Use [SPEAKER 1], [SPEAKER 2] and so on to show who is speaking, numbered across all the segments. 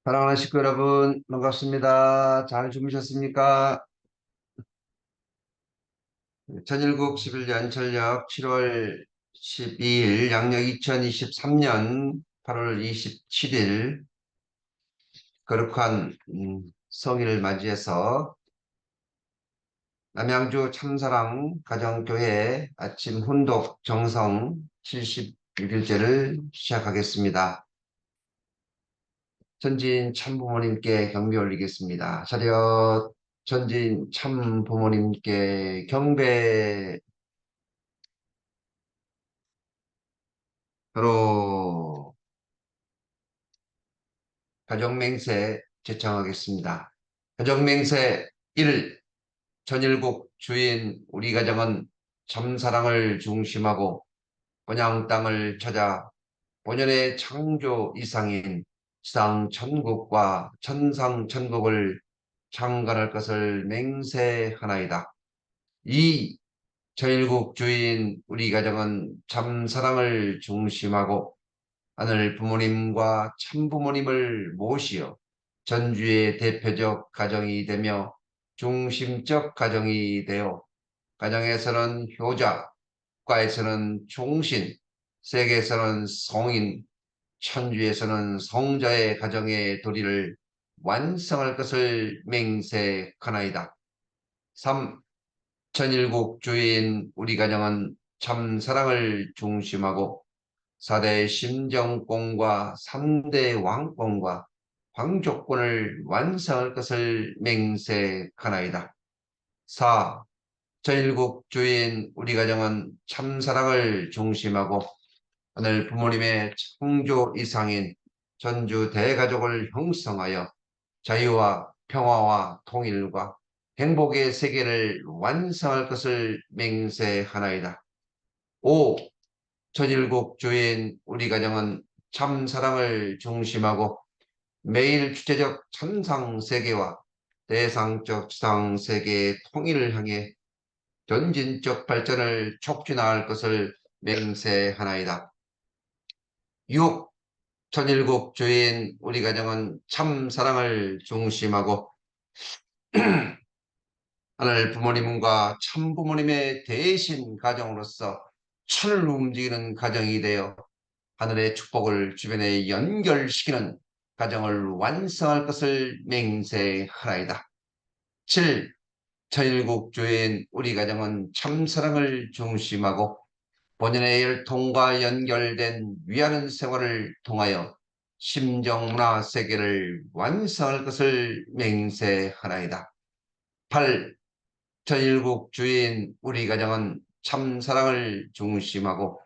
[SPEAKER 1] 사랑하는 식구 여러분, 반갑습니다. 잘 주무셨습니까? 전일국 11년 전력 7월 12일, 양력 2023년 8월 27일, 거룩한 성일을 맞이해서 남양주 참사랑 가정교회 아침 훈독 정성 76일째를 시작하겠습니다. 전진 참부모님께 경배 올리겠습니다. 차렷. 전진 참부모님께 경배로 가정맹세 제청하겠습니다. 가정맹세 1. 전일국 주인 우리 가정은 참사랑을 중심하고 본향 땅을 찾아 본연의 창조 이상인 지상 천국과 천상 천국을 창건할 것을 맹세하나이다. 2. 전일국 주인 우리 가정은 참사랑을 중심하고 하늘 부모님과 참부모님을 모시어 전주의 대표적 가정이 되며 중심적 가정이 되어 가정에서는 효자, 국가에서는 종신, 세계에서는 성인, 천주에서는 성자의 가정의 도리를 완성할 것을 맹세하나이다. 3. 천일국 주인 우리 가정은 참사랑을 중심하고 4대 심정권과 3대 왕권과 황족권을 완성할 것을 맹세하나이다. 4. 천일국 주인 우리 가정은 참사랑을 중심하고 하늘 부모님의 창조 이상인 전주 대가족을 형성하여 자유와 평화와 통일과 행복의 세계를 완성할 것을 맹세하나이다. 5. 천일국 주인 우리 가정은 참사랑을 중심하고 매일 주체적 천상세계와 대상적 지상세계의 통일을 향해 전진적 발전을 촉진할 것을 맹세하나이다. 6. 천일국 주인 우리 가정은 참사랑을 중심하고 하늘 부모님과 참부모님의 대신 가정으로서 천을 움직이는 가정이 되어 하늘의 축복을 주변에 연결시키는 가정을 완성할 것을 맹세하나이다. 7. 천일국 주인 우리 가정은 참사랑을 중심하고 본연의 혈통과 연결된 위하는 생활을 통하여 심정문화 세계를 완성할 것을 맹세하나이다. 8. 천일국 주인 우리 가정은 참사랑을 중심하고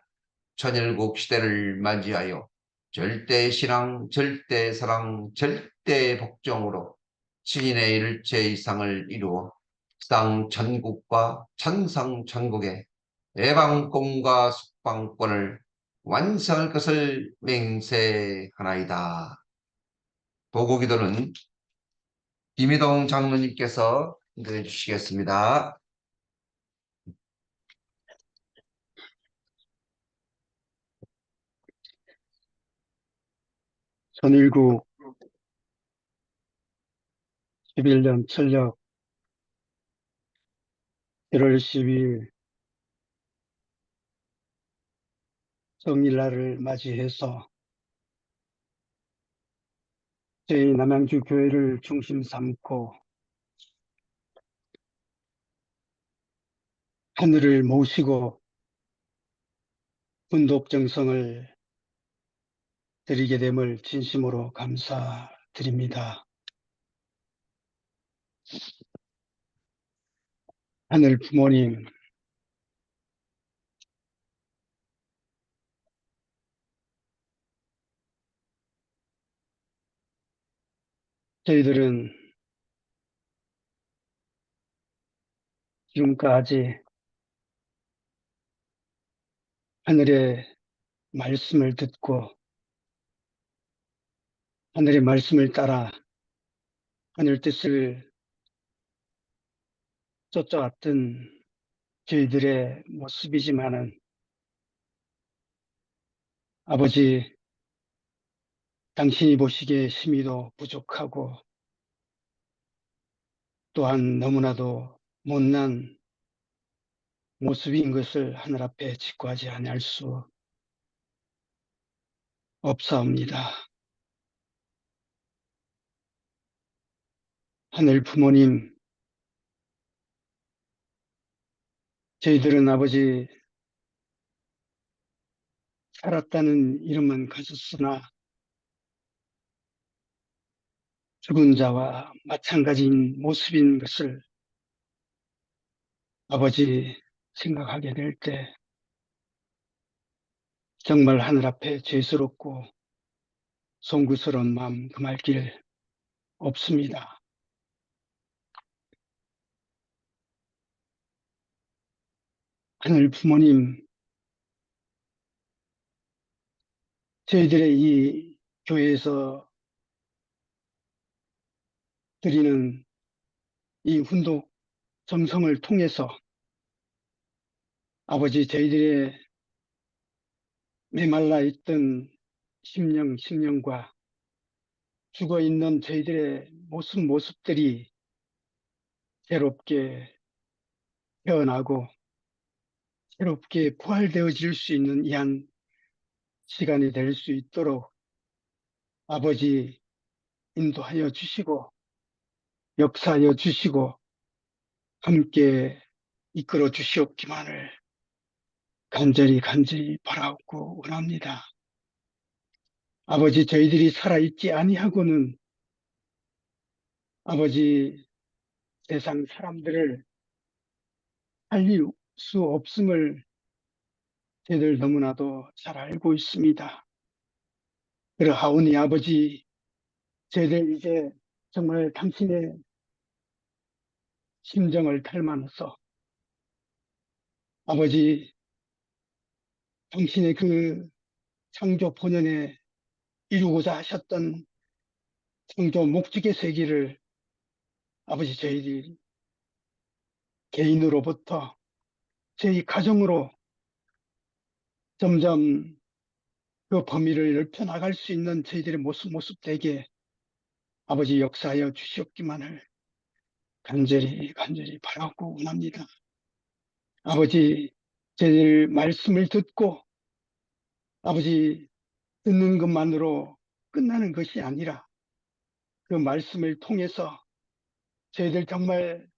[SPEAKER 1] 천일국 시대를 맞이하여 절대신앙, 절대사랑, 절대복종으로 신인의 일체 이상을 이루어 쌍천국과 천상천국의 예방권과 숙방권을 완성할 것을 맹세하나이다. 보고기도는 김희동 장로님께서 인도해 주시겠습니다.
[SPEAKER 2] 전일국 11년 철력 1월 12일 성일날을 맞이해서 저희 남양주 교회를 중심 삼고 하늘을 모시고 분독정성을 드리게 됨을 진심으로 감사드립니다. 하늘 부모님, 저희들은 지금까지 하늘의 말씀을 듣고 하늘의 말씀을 따라 하늘 뜻을 쫓아왔던 저희들의 모습이지만은 아버지, 당신이 보시기에 심의도 부족하고 또한 너무나도 못난 모습인 것을 하늘 앞에 직구하지 아니할 수 없사옵니다. 하늘 부모님, 저희들은 아버지 살았다는 이름은 가졌으나 죽은 자와 마찬가지인 모습인 것을 아버지 생각하게 될 때 정말 하늘 앞에 죄스럽고 송구스러운 마음 금할 길 없습니다. 하늘 부모님, 저희들의 이 교회에서 드리는 이 훈독 정성을 통해서 아버지 저희들의 메말라 있던 심령과 죽어 있는 저희들의 모습들이 새롭게 태어나고 새롭게 부활되어질 수 있는 이한 시간이 될 수 있도록 아버지 인도하여 주시고 역사하여 주시고 함께 이끌어 주시옵기만을 간절히 바라옵고 원합니다. 아버지 저희들이 살아있지 아니하고는 아버지 세상 사람들을 살릴 수 없음을 저희들 너무나도 잘 알고 있습니다. 그러하오니 아버지 저희들 이제 정말 당신의 심정을 닮아서 아버지 당신의 그 창조 본연에 이루고자 하셨던 창조 목적의 세계를 아버지 저희들 개인으로부터 저희 가정으로 점점 그 범위를 넓혀 나갈 수 있는 저희들의 모습 되게 아버지 역사하여 주시옵기만을 간절히 바라고 원합니다. 아버지 저희들 말씀을 듣고 아버지 듣는 것만으로 끝나는 것이 아니라 그 말씀을 통해서 저희들 정말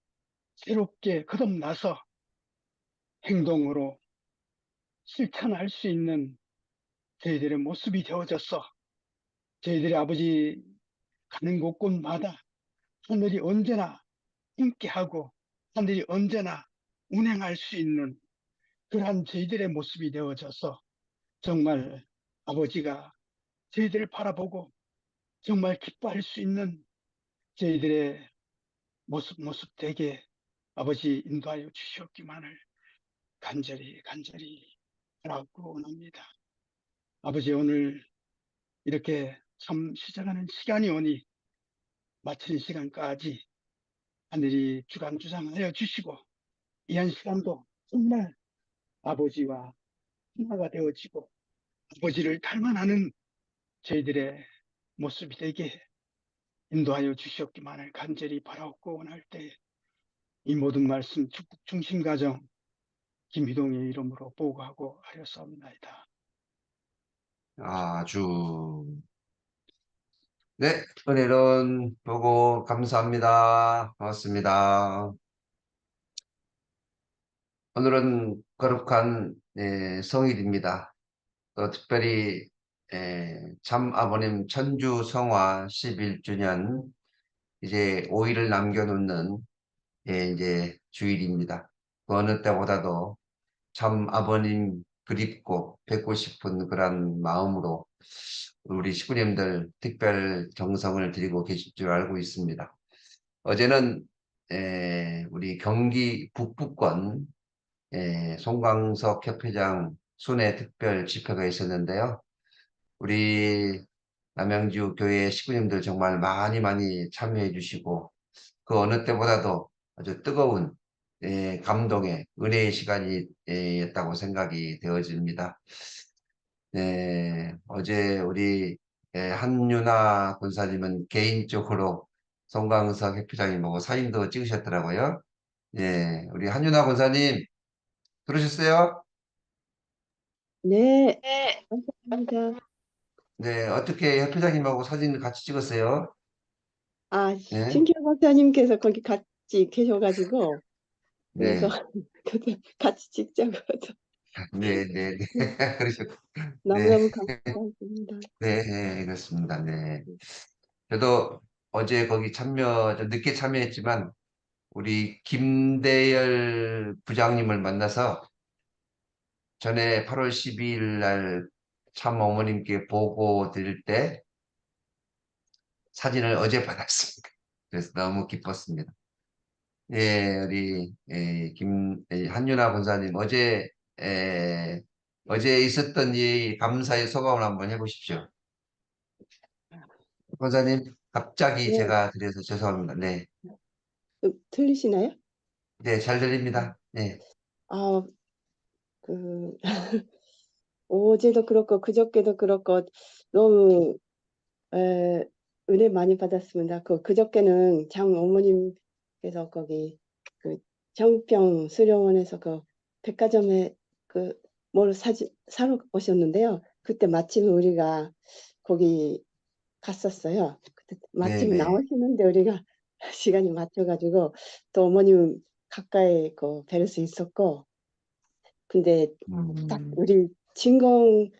[SPEAKER 2] 새롭게 거듭나서 행동으로 실천할 수 있는 저희들의 모습이 되어져서 저희들의 아버지 가는 곳곳마다 하늘이 언제나 함께하고 하늘이 언제나 운행할 수 있는 그러한 저희들의 모습이 되어져서 정말 아버지가 저희들을 바라보고 정말 기뻐할 수 있는 저희들의 모습 되게 아버지 인도하여 주시옵기만을 간절히 바라고 원합니다. 아버지 오늘 이렇게 참 시작하는 시간이 오니 마치는 시간까지 하늘이 주관주장하여 주시고 이 한 시간도 정말 아버지와 하나가 되어지고 아버지를 닮아가는 저희들의 모습이 되게 인도하여 주시옵기만을 간절히 바라옵고 원할 때 이 모든 말씀 축복 중심 가정 김희동의 이름으로 보고하고 하였사옵나이다.
[SPEAKER 1] 아주. 네, 은혜로운 보고 감사합니다. 고맙습니다. 오늘은 거룩한 성일입니다. 또 특별히 참 아버님 천주 성화 11주년 이제 5일을 남겨놓는 이제 주일입니다. 그 어느 때보다도 참 아버님 그립고 뵙고 싶은 그런 마음으로 우리 시부님들 특별 정성을 드리고 계실 줄 알고 있습니다. 어제는 우리 경기 북부권 송광석 협회장 순회 특별 집회가 있었는데요. 우리 남양주 교회 시부님들 정말 많이 참여해 주시고 그 어느 때보다도 아주 뜨거운 감동의 은혜의 시간이 었다고 생각이 되어집니다. 어제 우리 한윤아 권사님은 개인적으로 송광석 회장님 보고 사진도 찍으셨더라고요. 예, 우리 한윤아 권사님 들으셨어요?
[SPEAKER 3] 네,
[SPEAKER 1] 네.
[SPEAKER 3] 감사합니다.
[SPEAKER 1] 네, 어떻게 협회장님하고 사진 같이 찍었어요?
[SPEAKER 3] 아,
[SPEAKER 1] 네,
[SPEAKER 3] 신기루 박사님께서 거기 같이 계셔가지고, 그래서
[SPEAKER 1] 네,
[SPEAKER 3] 그때 같이 찍자고 해서
[SPEAKER 1] 네, 네, 네. 그러셨고, 네,
[SPEAKER 3] 너무너무 감사합니다.
[SPEAKER 1] 네, 네, 그렇습니다. 네. 저도 어제 거기 좀 늦게 참여했지만, 우리 김대열 부장님을 만나서 전에 8월 12일 날 참 어머님께 보고 드릴 때 사진을 어제 받았습니다. 그래서 너무 기뻤습니다. 예, 우리 한윤아 권사님 어제 있었던 이 감사의 소감을 한번 해보십시오. 권사님 갑자기
[SPEAKER 3] 네,
[SPEAKER 1] 제가 드려서 죄송합니다. 네,
[SPEAKER 3] 들리시나요?
[SPEAKER 1] 네, 잘 들립니다. 네,
[SPEAKER 3] 아, 그, 어제도 그렇고, 그저께도 그렇고, 너무, 에, 은혜 많이 받았습니다. 그저께는 장 어머님께서 거기, 그, 정평 수련원에서 그, 백화점에 뭘 사러 오셨는데요. 그때 마침 우리가 거기 갔었어요. 그때
[SPEAKER 1] 네,
[SPEAKER 3] 마침
[SPEAKER 1] 네.
[SPEAKER 3] 나오시는데 우리가 시간이 맞춰가지고 또 어머님 가까이 뵐 수 있었고, 근데 딱
[SPEAKER 1] 음,
[SPEAKER 3] 우리 진공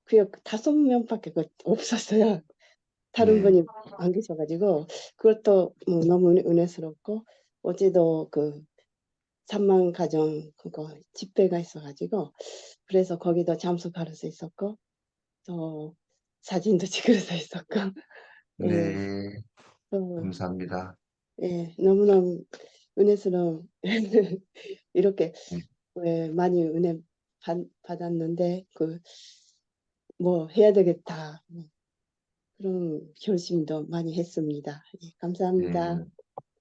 [SPEAKER 3] 구역 5명밖에 없었어요. 다른
[SPEAKER 1] 네,
[SPEAKER 3] 분이 안 계셔가지고 그것도 뭐 너무 은혜스럽고, 어제도 산만 가정 그거 집회가 있어가지고 그래서 거기도 참석할 수 있었고, 또 사진도 찍을 수 있었고, 예,
[SPEAKER 1] 네,
[SPEAKER 3] 또
[SPEAKER 1] 감사합니다.
[SPEAKER 3] 예, 너무너무 은혜스러운 이렇게
[SPEAKER 1] 네,
[SPEAKER 3] 많이 은혜 받았는데 뭐 해야 되겠다, 뭐 그런 결심도 많이 했습니다. 예, 감사합니다.
[SPEAKER 1] 네,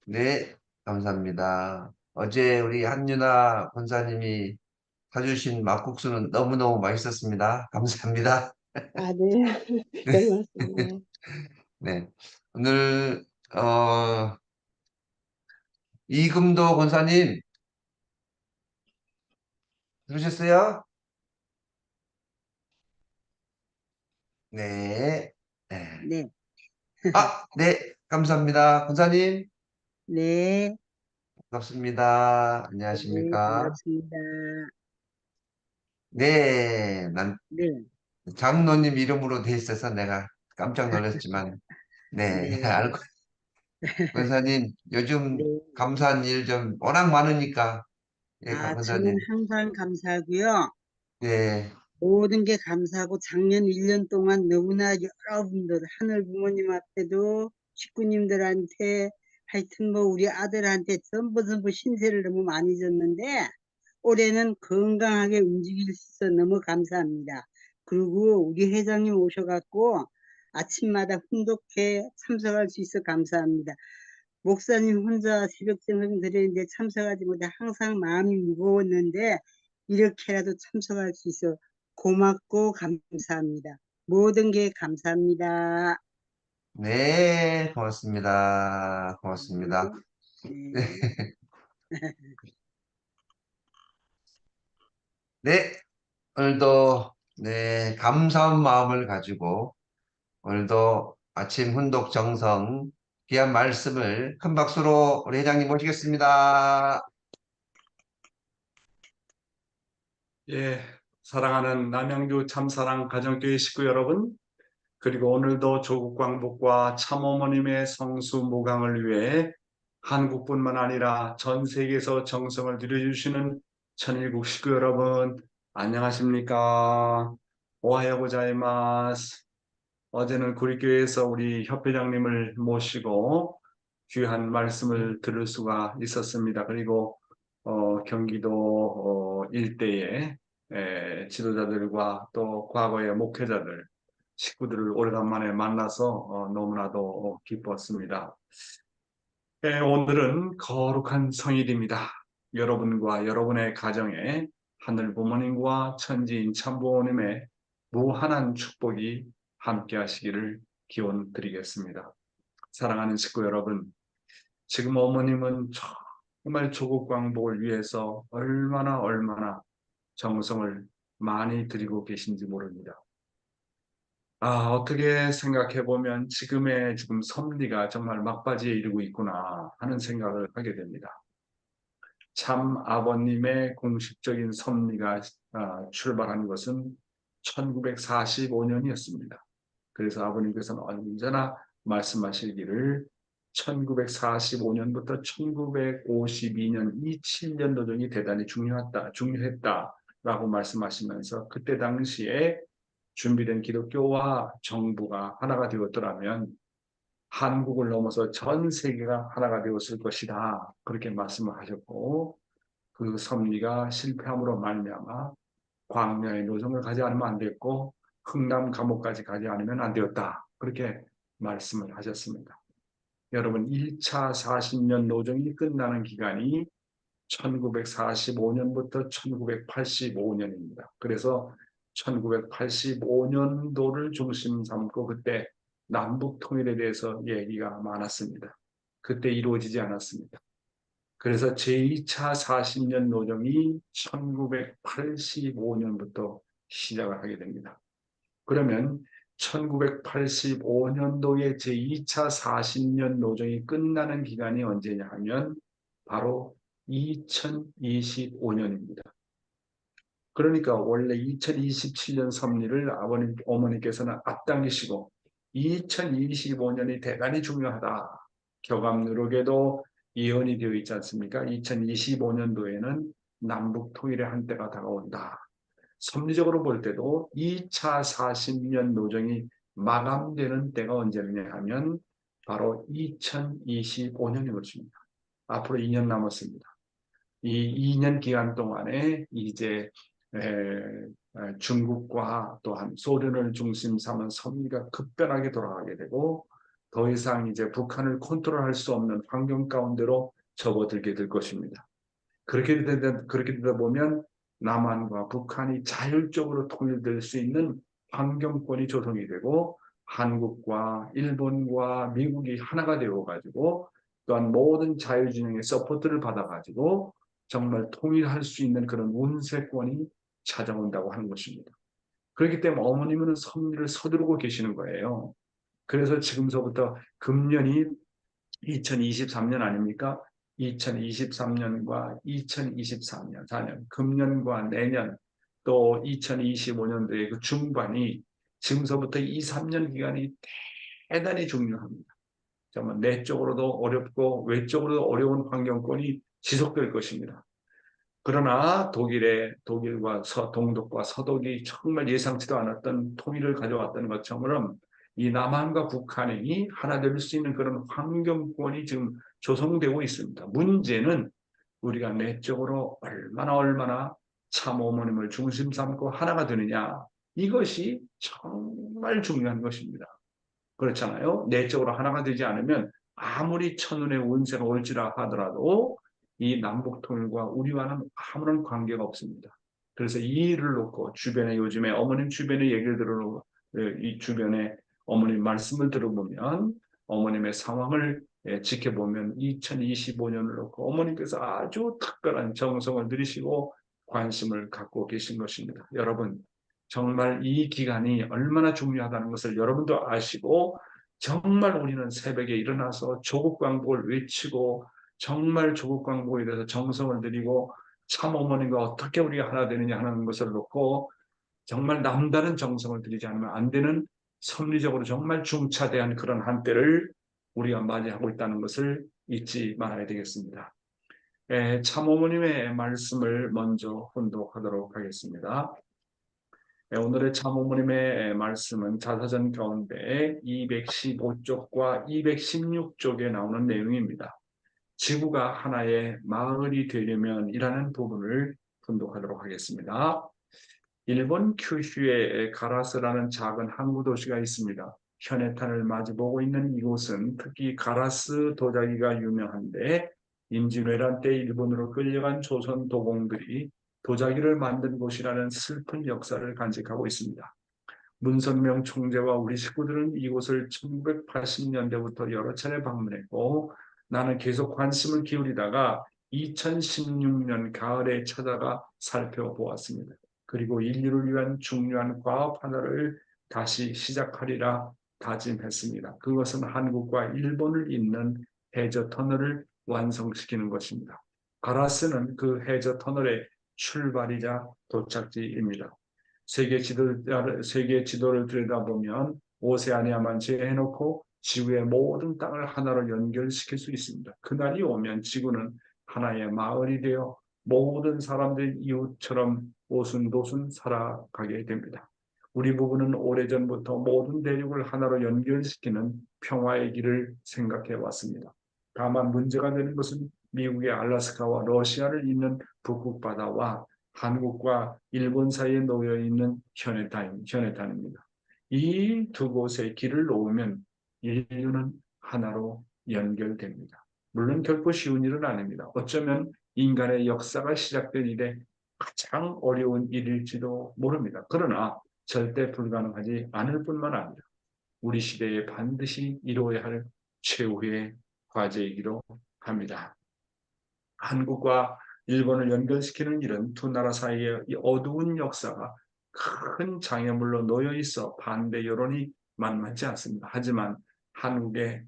[SPEAKER 1] 네, 감사합니다. 어제 우리 한윤아 권사님이 사주신 막국수는 너무너무 맛있었습니다. 감사합니다.
[SPEAKER 3] 아, 네. 별 말씀을요.
[SPEAKER 1] 네. 오늘, 이금도 권사님, 들으셨어요? 네. 네.
[SPEAKER 4] 네,
[SPEAKER 1] 네. 감사합니다. 권사님,
[SPEAKER 4] 네,
[SPEAKER 1] 반갑습니다.
[SPEAKER 4] 네,
[SPEAKER 1] 안녕하십니까?
[SPEAKER 4] 반갑습니다.
[SPEAKER 1] 네. 난
[SPEAKER 4] 네,
[SPEAKER 1] 장로님 이름으로 돼 있어서 내가 깜짝 놀랐지만, 네.
[SPEAKER 4] 네,
[SPEAKER 1] 알고, 권사님, 요즘
[SPEAKER 4] 네.
[SPEAKER 1] 감사한 일 좀 워낙 많으니까, 예,
[SPEAKER 4] 저는
[SPEAKER 1] 권사님.
[SPEAKER 4] 항상 감사하고요.
[SPEAKER 1] 네.
[SPEAKER 4] 모든 게 감사하고 작년 1년 동안 너무나 여러분들, 하늘 부모님 앞에도 식구님들한테 하여튼 뭐 우리 아들한테 전부 신세를 너무 많이 졌는데 올해는 건강하게 움직일 수 있어 너무 감사합니다. 그리고 우리 회장님 오셔갖고 아침마다 훈독회 참석할 수 있어 감사합니다. 목사님 혼자 새벽 정성 드리는데 참석하지 못해 항상 마음이 무거웠는데 이렇게라도 참석할 수 있어 고맙고 감사합니다. 모든 게 감사합니다.
[SPEAKER 1] 네, 고맙습니다. 고맙습니다.
[SPEAKER 4] 네.
[SPEAKER 1] 네, 오늘도 네, 감사한 마음을 가지고 오늘도 아침 훈독 정성 귀한 말씀을 큰 박수로 우리 회장님 모시겠습니다.
[SPEAKER 5] 예, 사랑하는 남양주 참사랑 가정교회 식구 여러분, 그리고 오늘도 조국 광복과 참어머님의 성수 모강을 위해 한국뿐만 아니라 전 세계에서 정성을 들여주시는 천일국 식구 여러분, 안녕하십니까? 오하요 고자이마스. 어제는 구리교회에서 우리 협회장님을 모시고 귀한 말씀을 들을 수가 있었습니다. 그리고 경기도 일대의 지도자들과 또 과거의 목회자들, 식구들을 오래간만에 만나서 너무나도 기뻤습니다. 오늘은 거룩한 성일입니다. 여러분과 여러분의 가정에 하늘 부모님과 천지인 참부모님의 무한한 축복이 함께 하시기를 기원 드리겠습니다. 사랑하는 식구 여러분, 지금 어머님은 정말 조국 광복을 위해서 얼마나 정성을 많이 들이고 계신지 모릅니다. 어떻게 생각해 보면 지금의 섭리가 정말 막바지에 이르고 있구나 하는 생각을 하게 됩니다. 참 아버님의 공식적인 섭리가 출발한 것은 1945년이었습니다. 그래서 아버님께서는 언제나 말씀하시기를 1945년부터 1952년 이 7년 도정이 대단히 중요했다라고 말씀하시면서 그때 당시에 준비된 기독교와 정부가 하나가 되었더라면 한국을 넘어서 전 세계가 하나가 되었을 것이다. 그렇게 말씀을 하셨고 그 섭리가 실패함으로 말미암아 광야의 노정을 가지 않으면 안 됐고 흥남 감옥까지 가지 않으면 안 되었다. 그렇게 말씀을 하셨습니다. 여러분 1차 40년 노정이 끝나는 기간이 1945년부터 1985년입니다. 그래서 1985년도를 중심 삼고 그때 남북 통일에 대해서 얘기가 많았습니다. 그때 이루어지지 않았습니다. 그래서 제2차 40년 노정이 1985년부터 시작을 하게 됩니다. 그러면 1985년도에 제2차 40년 노정이 끝나는 기간이 언제냐 하면 바로 2025년입니다. 그러니까 원래 2027년 섭리를 어머니께서는 앞당기시고 2025년이 대단히 중요하다. 교감 누록에도 예언이 되어 있지 않습니까? 2025년도에는 남북 통일의 한때가 다가온다. 섭리적으로 볼 때도 2차 40년 노정이 마감되는 때가 언제냐 하면 바로 2025년인 것입니다. 앞으로 2년 남았습니다. 이 2년 기간 동안에 이제 중국과 또한 소련을 중심 삼은 섭리가 급변하게 돌아가게 되고 더 이상 이제 북한을 컨트롤할 수 없는 환경 가운데로 접어들게 될 것입니다. 그렇게 되다 보면 남한과 북한이 자율적으로 통일될 수 있는 환경권이 조성이 되고 한국과 일본과 미국이 하나가 되어가지고 또한 모든 자유진영의 서포트를 받아가지고 정말 통일할 수 있는 그런 운세권이 찾아온다고 하는 것입니다. 그렇기 때문에 어머님은 섭리를 서두르고 계시는 거예요. 그래서 지금서부터 금년이 2023년 아닙니까? 2023년과 2024년, 4년, 금년과 내년, 또 2025년도의 그 중반이 지금서부터 2, 3년 기간이 대단히 중요합니다. 정말 내적으로도 어렵고 외적으로도 어려운 환경권이 지속될 것입니다. 그러나 독일과 동독과 서독이 정말 예상치도 않았던 통일을 가져왔던 것처럼 이 남한과 북한이 하나 될 수 있는 그런 환경권이 지금 조성되고 있습니다. 문제는 우리가 내적으로 얼마나 참 어머님을 중심 삼고 하나가 되느냐. 이것이 정말 중요한 것입니다. 그렇잖아요. 내적으로 하나가 되지 않으면 아무리 천운의 운세가 올지라 하더라도 이 남북 통일과 우리와는 아무런 관계가 없습니다. 그래서 이 일을 놓고 주변에 요즘에 어머님 주변의 얘기를 이 주변에 어머님 말씀을 들어보면 어머님의 상황을 지켜보면 2025년을 놓고 어머님께서 아주 특별한 정성을 들이시고 관심을 갖고 계신 것입니다. 여러분 정말 이 기간이 얼마나 중요하다는 것을 여러분도 아시고 정말 우리는 새벽에 일어나서 조국 광복을 외치고 정말 조국 광복에 대해서 정성을 들이고 참 어머님과 어떻게 우리가 하나 되느냐 하는 것을 놓고 정말 남다른 정성을 들이지 않으면 안 되는 섭리적으로 정말 중차대한 그런 한때를 우리가 맞이하고 있다는 것을 잊지 말아야 되겠습니다. 참 어머님의 말씀을 먼저 혼독하도록 하겠습니다. 오늘의 참 어머님의 말씀은 자서전 가운데 215쪽과 216쪽에 나오는 내용입니다. 지구가 하나의 마을이 되려면 이라는 부분을 분독하도록 하겠습니다. 일본 큐슈에 가라스라는 작은 항구 도시가 있습니다. 현해탄을 마주보고 있는 이곳은 특히 가라스 도자기가 유명한데 임진왜란 때 일본으로 끌려간 조선 도공들이 도자기를 만든 곳이라는 슬픈 역사를 간직하고 있습니다. 문선명 총재와 우리 식구들은 이곳을 1980년대부터 여러 차례 방문했고 나는 계속 관심을 기울이다가 2016년 가을에 찾아가 살펴보았습니다. 그리고 인류를 위한 중요한 과업 하나를 다시 시작하리라 다짐했습니다. 그것은 한국과 일본을 잇는 해저 터널을 완성시키는 것입니다. 가라스는 그 해저 터널의 출발이자 도착지입니다. 세계 지도를 들여다보면 오세아니아만 제해놓고 지구의 모든 땅을 하나로 연결시킬 수 있습니다. 그날이 오면 지구는 하나의 마을이 되어 모든 사람들 이웃처럼 오순도순 살아가게 됩니다. 우리 부부는 오래전부터 모든 대륙을 하나로 연결시키는 평화의 길을 생각해 왔습니다. 다만 문제가 되는 것은 미국의 알래스카와 러시아를 잇는 북극 바다와 한국과 일본 사이에 놓여 있는 현해탄입니다. 이 두 곳의 길을 놓으면 인류는 하나로 연결됩니다. 물론 결코 쉬운 일은 아닙니다. 어쩌면 인간의 역사가 시작된 이래 가장 어려운 일일지도 모릅니다. 그러나 절대 불가능하지 않을 뿐만 아니라 우리 시대에 반드시 이루어야 할 최후의 과제이기도 합니다. 한국과 일본을 연결시키는 일은 두 나라 사이의 이 어두운 역사가 큰 장애물로 놓여 있어 반대 여론이 만만치 않습니다. 하지만 한국의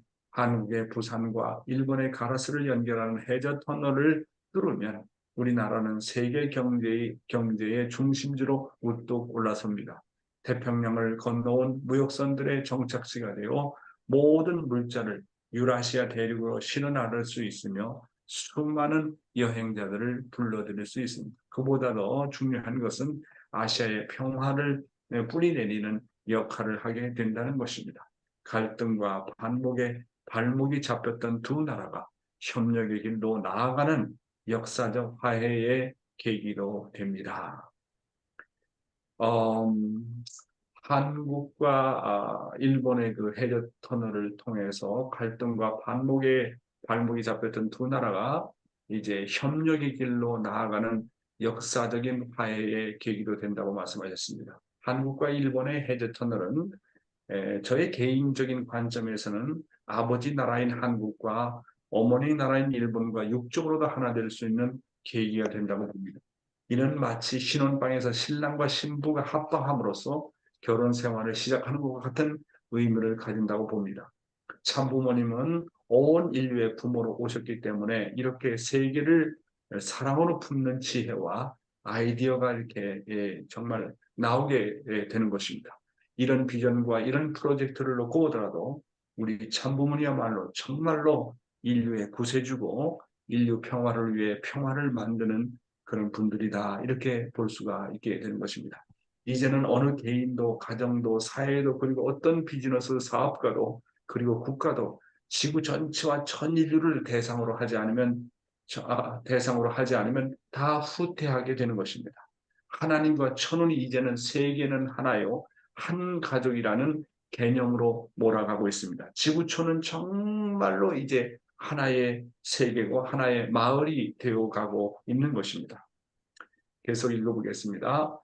[SPEAKER 5] 부산과 일본의 가라스를 연결하는 해저 터널을 뚫으면 우리나라는 세계 경제의 중심지로 우뚝 올라섭니다. 태평양을 건너온 무역선들의 정착지가 되어 모든 물자를 유라시아 대륙으로 실어 나를 수 있으며 수많은 여행자들을 불러들일 수 있습니다. 그보다 더 중요한 것은 아시아의 평화를 뿌리내리는 역할을 하게 된다는 것입니다. 갈등과 반목에 발목이 잡혔던 두 나라가 협력의 길로 나아가는 역사적 화해의 계기도 됩니다. 한국과 일본의 그 해저 터널을 통해서 갈등과 발목이 잡혔던 두 나라가 이제 협력의 길로 나아가는 역사적인 화해의 계기도 된다고 말씀하셨습니다. 한국과 일본의 해저 터널은 저의 개인적인 관점에서는 아버지 나라인 한국과 어머니 나라인 일본과 육적으로도 하나 될 수 있는 계기가 된다고 봅니다. 이는 마치 신혼방에서 신랑과 신부가 합방함으로써 결혼 생활을 시작하는 것과 같은 의미를 가진다고 봅니다. 참부모님은 온 인류의 부모로 오셨기 때문에 이렇게 세계를 사랑으로 품는 지혜와 아이디어가 이렇게 정말 나오게 되는 것입니다. 이런 비전과 이런 프로젝트를 놓고 오더라도 우리 참부모님이야말로 정말로 인류의 구세주고 인류 평화를 위해 평화를 만드는 그런 분들이다. 이렇게 볼 수가 있게 되는 것입니다. 이제는 어느 개인도 가정도 사회도 그리고 어떤 비즈니스 사업가도 그리고 국가도 지구 전체와 전 인류를 대상으로 하지 않으면 다 후퇴하게 되는 것입니다. 하나님과 천운이 이제는 세계는 하나요. 한 가족이라는 개념으로 몰아가고 있습니다. 지구촌은 정말로 이제 하나의 세계고 하나의 마을이 되어가고 있는 것입니다. 계속 읽어보겠습니다.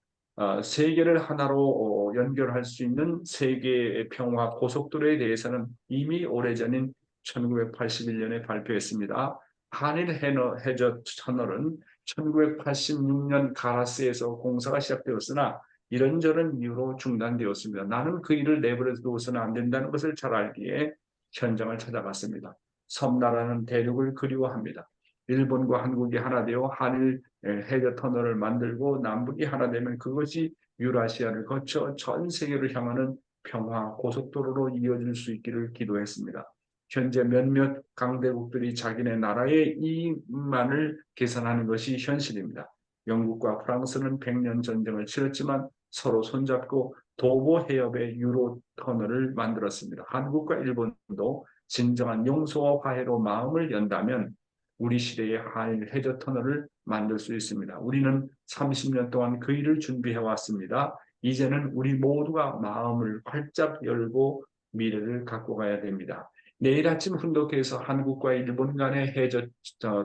[SPEAKER 5] 세계를 하나로 연결할 수 있는 세계의 평화 고속도로에 대해서는 이미 오래전인 1981년에 발표했습니다. 한일 해저 터널은 1986년 가라스에서 공사가 시작되었으나 이런저런 이유로 중단되었습니다. 나는 그 일을 내버려 두고서는 안 된다는 것을 잘 알기에 현장을 찾아갔습니다. 섬나라는 대륙을 그리워합니다. 일본과 한국이 하나 되어 한일 해저 터널을 만들고 남북이 하나 되면 그것이 유라시아를 거쳐 전 세계를 향하는 평화 고속도로로 이어질 수 있기를 기도했습니다. 현재 몇몇 강대국들이 자기네 나라의 이익만을 계산하는 것이 현실입니다. 영국과 프랑스는 100년 전쟁을 치렀지만 서로 손잡고 도보 해협의 유로 터널을 만들었습니다. 한국과 일본도 진정한 용서와 화해로 마음을 연다면 우리 시대의 한일 해저 터널을 만들 수 있습니다. 우리는 30년 동안 그 일을 준비해 왔습니다. 이제는 우리 모두가 마음을 활짝 열고 미래를 갖고 가야 됩니다. 내일 아침 훈독회에서 한국과 일본 간의 해저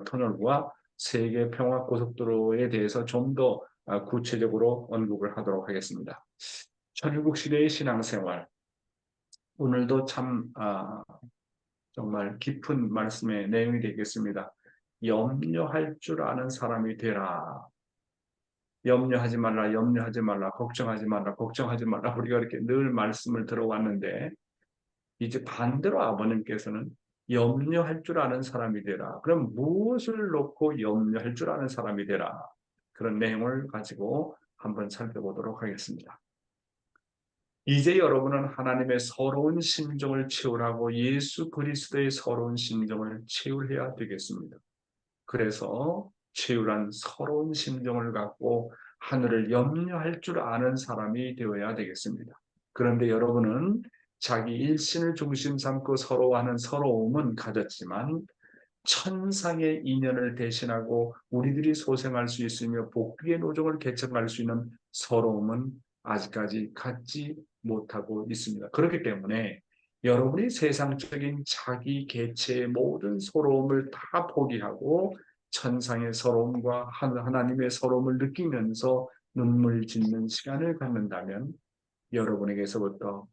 [SPEAKER 5] 터널과 세계 평화 고속도로에 대해서 좀 더 구체적으로 언급을 하도록 하겠습니다. 천일국 시대의 신앙생활, 오늘도 참 정말 깊은 말씀의 내용이 되겠습니다. 염려할 줄 아는 사람이 되라. 염려하지 말라, 염려하지 말라, 걱정하지 말라, 걱정하지 말라. 우리가 이렇게 늘 말씀을 들어왔는데 이제 반대로 아버님께서는 염려할 줄 아는 사람이 되라. 그럼 무엇을 놓고 염려할 줄 아는 사람이 되라. 그런 내용을 가지고 한번 살펴보도록 하겠습니다. 이제 여러분은 하나님의 서러운 심정을 채우라고 예수 그리스도의 서러운 심정을 채우해야 되겠습니다. 그래서 채우란 서러운 심정을 갖고 하늘을 염려할 줄 아는 사람이 되어야 되겠습니다. 그런데 여러분은 자기 일신을 중심 삼고 서러워하는 서러움은 가졌지만 천상의 인연을 대신하고 우리들이 소생할 수 있으며 복귀의 노정을 개척할 수 있는 서러움은 아직까지 갖지 못하고 있습니다. 그렇기 때문에 여러분이 세상적인 자기 개체의 모든 서러움을 다 포기하고 천상의 서러움과 하나님의 서러움을 느끼면서 눈물 짓는 시간을 갖는다면 여러분에게서부터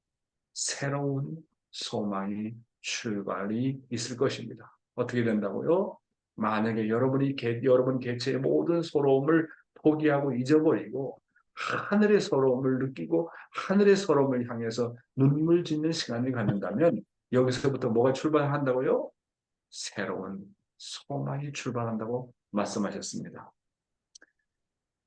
[SPEAKER 5] 새로운 소망이 출발이 있을 것입니다. 어떻게 된다고요? 만약에 여러분 개체의 모든 서러움을 포기하고 잊어버리고 하늘의 서러움을 느끼고 하늘의 서러움을 향해서 눈물 짓는 시간을 갖는다면 여기서부터 뭐가 출발한다고요? 새로운 소망이 출발한다고 말씀하셨습니다.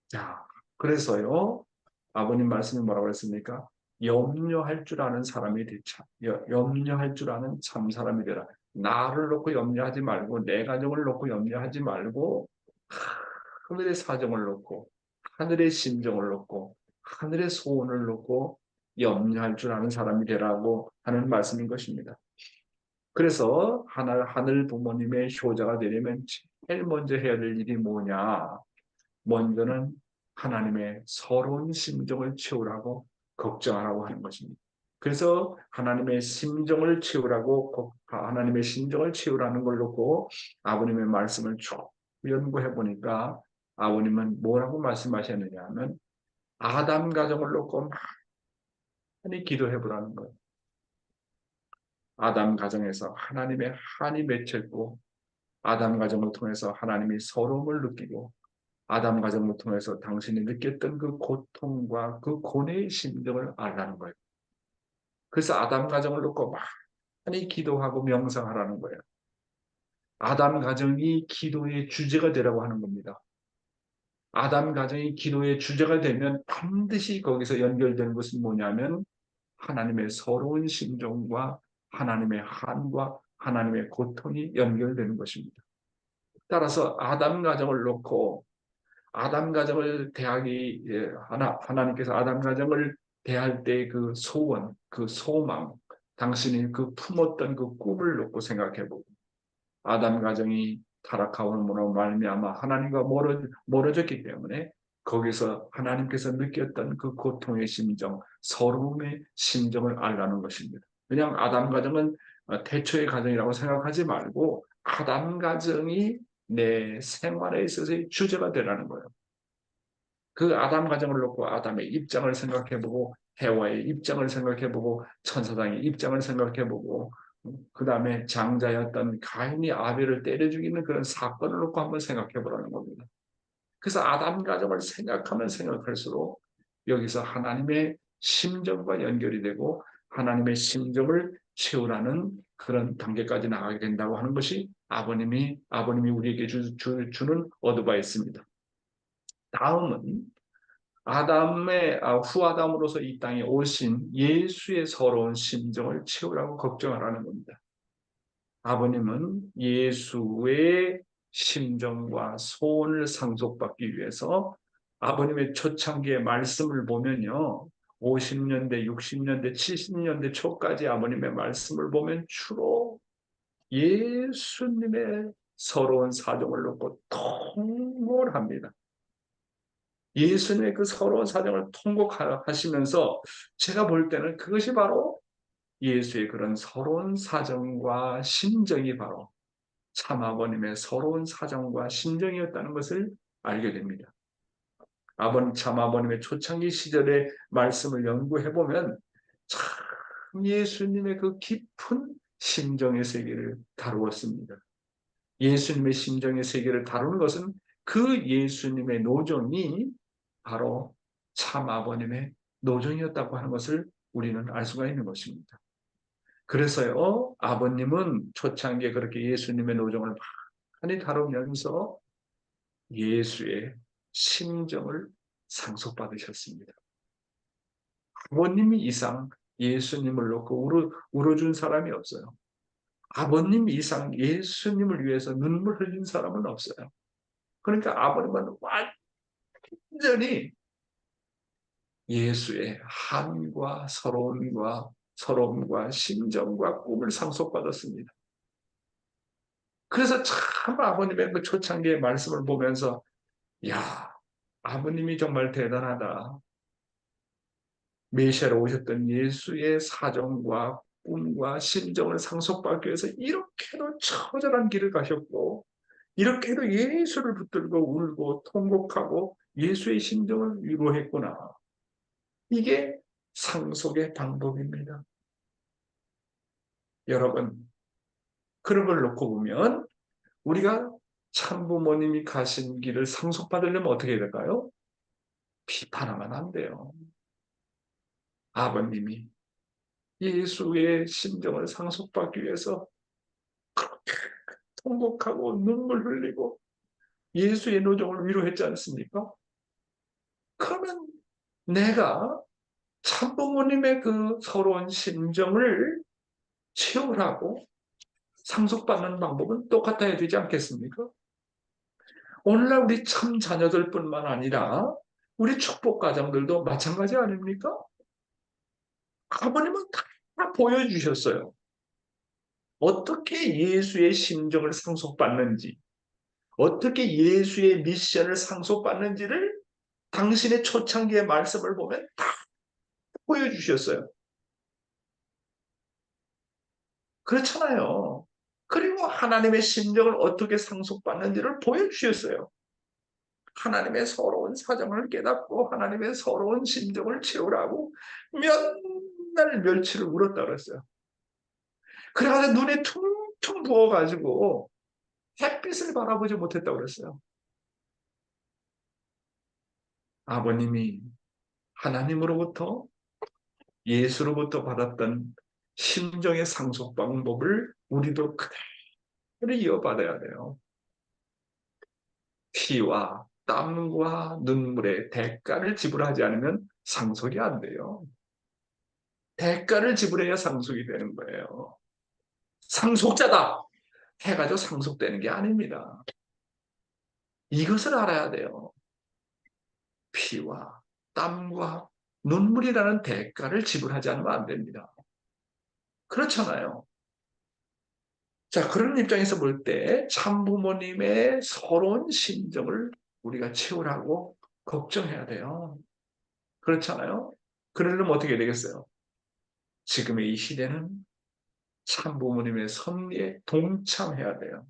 [SPEAKER 5] 자, 그래서요, 아버님 말씀이 뭐라고 했습니까? 염려할 줄 아는 사람이 되자. 염려할 줄 아는 참 사람이 되라. 나를 놓고 염려하지 말고 내 가정을 놓고 염려하지 말고 하늘의 사정을 놓고 하늘의 심정을 놓고 하늘의 소원을 놓고 염려할 줄 아는 사람이 되라고 하는 말씀인 것입니다. 그래서 하늘 부모님의 효자가 되려면 제일 먼저 해야 될 일이 뭐냐? 먼저는 하나님의 서러운 심정을 채우라고 걱정하라고 하는 것입니다. 그래서 하나님의 심정을 채우라고 하나님의 심정을 채우라는 걸 놓고 아버님의 말씀을 쭉 연구해 보니까 아버님은 뭐라고 말씀하셨느냐 하면 아담 가정을 놓고 많이 기도해 보라는 거예요. 아담 가정에서 하나님의 한이 맺혔고 아담 가정을 통해서 하나님이 서러움을 느끼고 아담 가정을 통해서 당신이 느꼈던 그 고통과 그 고뇌의 심정을 알라는 거예요. 그래서 아담 가정을 놓고 많이 기도하고 명상하라는 거예요. 아담 가정이 기도의 주제가 되라고 하는 겁니다. 아담 가정이 기도의 주제가 되면 반드시 거기서 연결되는 것은 뭐냐면 하나님의 서러운 심정과 하나님의 한과 하나님의 고통이 연결되는 것입니다. 따라서 아담 가정을 놓고 아담 가정을 대하기 하나님께서 아담 가정을 대할 때 그 소원, 그 소망, 당신이 그 품었던 그 꿈을 놓고 생각해보고 아담 가정이 타락함으로 말미암아 하나님과 멀어졌기 때문에 거기서 하나님께서 느꼈던 그 고통의 심정, 서러움의 심정을 알라는 것입니다. 그냥 아담 가정은 태초의 가정이라고 생각하지 말고 아담 가정이 내 생활에 있어서의 주제가 되라는 거예요. 그 아담 가정을 놓고 아담의 입장을 생각해보고 해와의 입장을 생각해보고 천사장의 입장을 생각해보고 그 다음에 장자였던 가인이 아벨을 때려 죽이는 그런 사건을 놓고 한번 생각해보라는 겁니다. 그래서 아담 가정을 생각하면 생각할수록 여기서 하나님의 심정과 연결이 되고 하나님의 심정을 채우라는 그런 단계까지 나가게 된다고 하는 것이 아버님이 우리에게 주는 어드바이스입니다. 다음은 아담의 후아담으로서 이 땅에 오신 예수의 서러운 심정을 채우라고 걱정하라는 겁니다. 아버님은 예수의 심정과 소원을 상속받기 위해서 아버님의 초창기의 말씀을 보면요. 50년대, 60년대, 70년대 초까지 아버님의 말씀을 보면 주로 예수님의 서러운 사정을 놓고 통곡합니다. 예수님의 그 서러운 사정을 통곡하시면서 제가 볼 때는 그것이 바로 예수의 그런 서러운 사정과 심정이 바로 참 아버님의 서러운 사정과 심정이었다는 것을 알게 됩니다. 참 아버님의 초창기 시절의 말씀을 연구해 보면 참 예수님의 그 깊은 심정의 세계를 다루었습니다. 예수님의 심정의 세계를 다루는 것은 그 예수님의 노정이 바로 참 아버님의 노정이었다고 하는 것을 우리는 알 수가 있는 것입니다. 그래서요, 아버님은 초창기에 그렇게 예수님의 노정을 많이 다루면서 예수의 심정을 상속받으셨습니다. 아버님 이상 예수님을 놓고 울어준 사람이 없어요. 아버님 이상 예수님을 위해서 눈물 흘린 사람은 없어요. 그러니까 아버님은 완전히 예수의 한과 서러움과 심정과 꿈을 상속받았습니다. 그래서 참 아버님의 그 초창기의 말씀을 보면서 야, 아버님이 정말 대단하다. 메시아로 오셨던 예수의 사정과 꿈과 심정을 상속받기 위해서 이렇게도 처절한 길을 가셨고 이렇게도 예수를 붙들고 울고 통곡하고 예수의 심정을 위로했구나. 이게 상속의 방법입니다. 여러분, 그런 걸 놓고 보면 우리가 참부모님이 가신 길을 상속받으려면 어떻게 해야 될까요? 비판하면 안 돼요. 아버님이 예수의 심정을 상속받기 위해서 그렇게 통곡하고 눈물 흘리고 예수의 노정을 위로했지 않습니까? 그러면 내가 참부모님의 그 서러운 심정을 채우라고 상속받는 방법은 똑같아야 되지 않겠습니까? 오늘날 우리 참 자녀들뿐만 아니라 우리 축복 가정들도 마찬가지 아닙니까? 아버님은 다 보여주셨어요. 어떻게 예수의 심정을 상속받는지, 어떻게 예수의 미션을 상속받는지를 당신의 초창기의 말씀을 보면 다 보여주셨어요. 그렇잖아요. 그리고 하나님의 심정을 어떻게 상속받는지를 보여주셨어요. 하나님의 서러운 사정을 깨닫고 하나님의 서러운 심정을 채우라고 몇날 며칠을 울었다 그랬어요. 그래가지고 눈에 퉁퉁 부어가지고 햇빛을 바라보지 못했다고 그랬어요. 아버님이 하나님으로부터 예수로부터 받았던 심정의 상속 방법을 우리도 그대로 이어받아야 돼요. 피와 땀과 눈물의 대가를 지불하지 않으면 상속이 안 돼요. 대가를 지불해야 상속이 되는 거예요. 상속자다 해가지고 상속되는 게 아닙니다. 이것을 알아야 돼요. 피와 땀과 눈물이라는 대가를 지불하지 않으면 안 됩니다. 그렇잖아요. 자, 그런 입장에서 볼 때 참부모님의 서러운 심정을 우리가 채우라고 걱정해야 돼요. 그렇잖아요. 그러려면 어떻게 되겠어요? 지금의 이 시대는 참부모님의 섭리에 동참해야 돼요.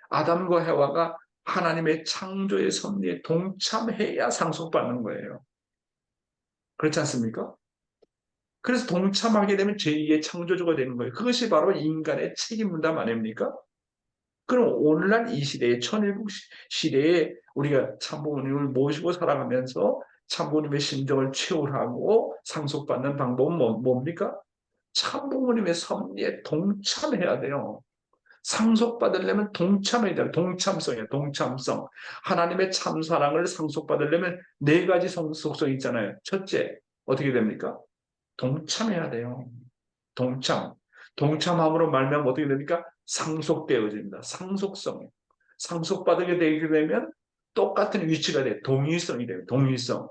[SPEAKER 5] 아담과 해와가 하나님의 창조의 섭리에 동참해야 상속받는 거예요. 그렇지 않습니까? 그래서 동참하게 되면 제2의 창조주가 되는 거예요. 그것이 바로 인간의 책임 분담 아닙니까? 그럼 오늘날 이 시대에 천일국 시대에 우리가 참부모님을 모시고 살아가면서 참부모님의 심정을 채우라고 상속받는 방법은 뭡니까? 참부모님의 섭리에 동참해야 돼요. 상속받으려면 동참해야 돼요. 동참성이에요. 동참성. 하나님의 참사랑을 상속받으려면 4가지 속성이 있잖아요. 첫째, 어떻게 됩니까? 동참해야 돼요. 동참. 동참함으로 말미암아 어떻게 됩니까? 상속되어집니다. 상속성. 상속받게 되게 되면 똑같은 위치가 돼요. 동의성이 돼요. 동의성.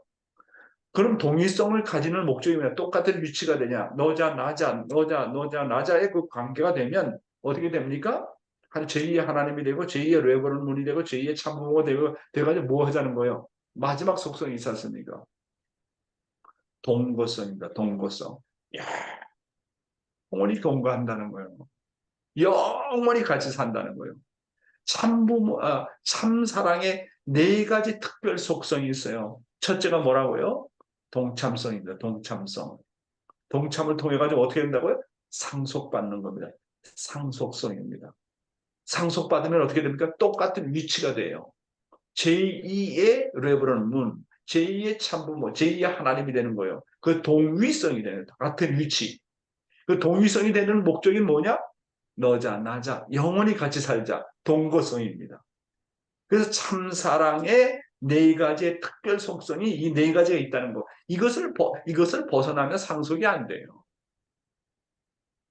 [SPEAKER 5] 그럼 동의성을 가지는 목적이 뭐냐? 똑같은 위치가 되냐? 너자, 나자, 너자, 나자의 그 관계가 되면 어떻게 됩니까? 제2의 하나님이 되고 제2의 레버런문이 되고 제2의 참부모가 되고 돼가지고 뭐 하자는 거예요? 마지막 속성이 있지 않습니까? 동거성입니다. 동거성. 야, 영원히 동거한다는 거예요. 영원히 같이 산다는 거예요. 참사랑의 네 가지 특별 속성이 있어요. 첫째가 뭐라고요? 동참성입니다. 동참성. 동참을 통해 가지고 어떻게 된다고요? 상속받는 겁니다. 상속성입니다. 상속받으면 어떻게 됩니까? 똑같은 위치가 돼요. 제2의 레브런 문, 제2의 참부모, 제2의 하나님이 되는 거예요. 그 동위성이 되는 같은 위치. 그 동위성이 되는 목적이 뭐냐? 너자 나자 영원히 같이 살자. 동거성입니다. 그래서 참사랑의 네 가지의 특별 속성이 이 네 가지가 있다는 거. 이것을 벗어나면 상속이 안 돼요.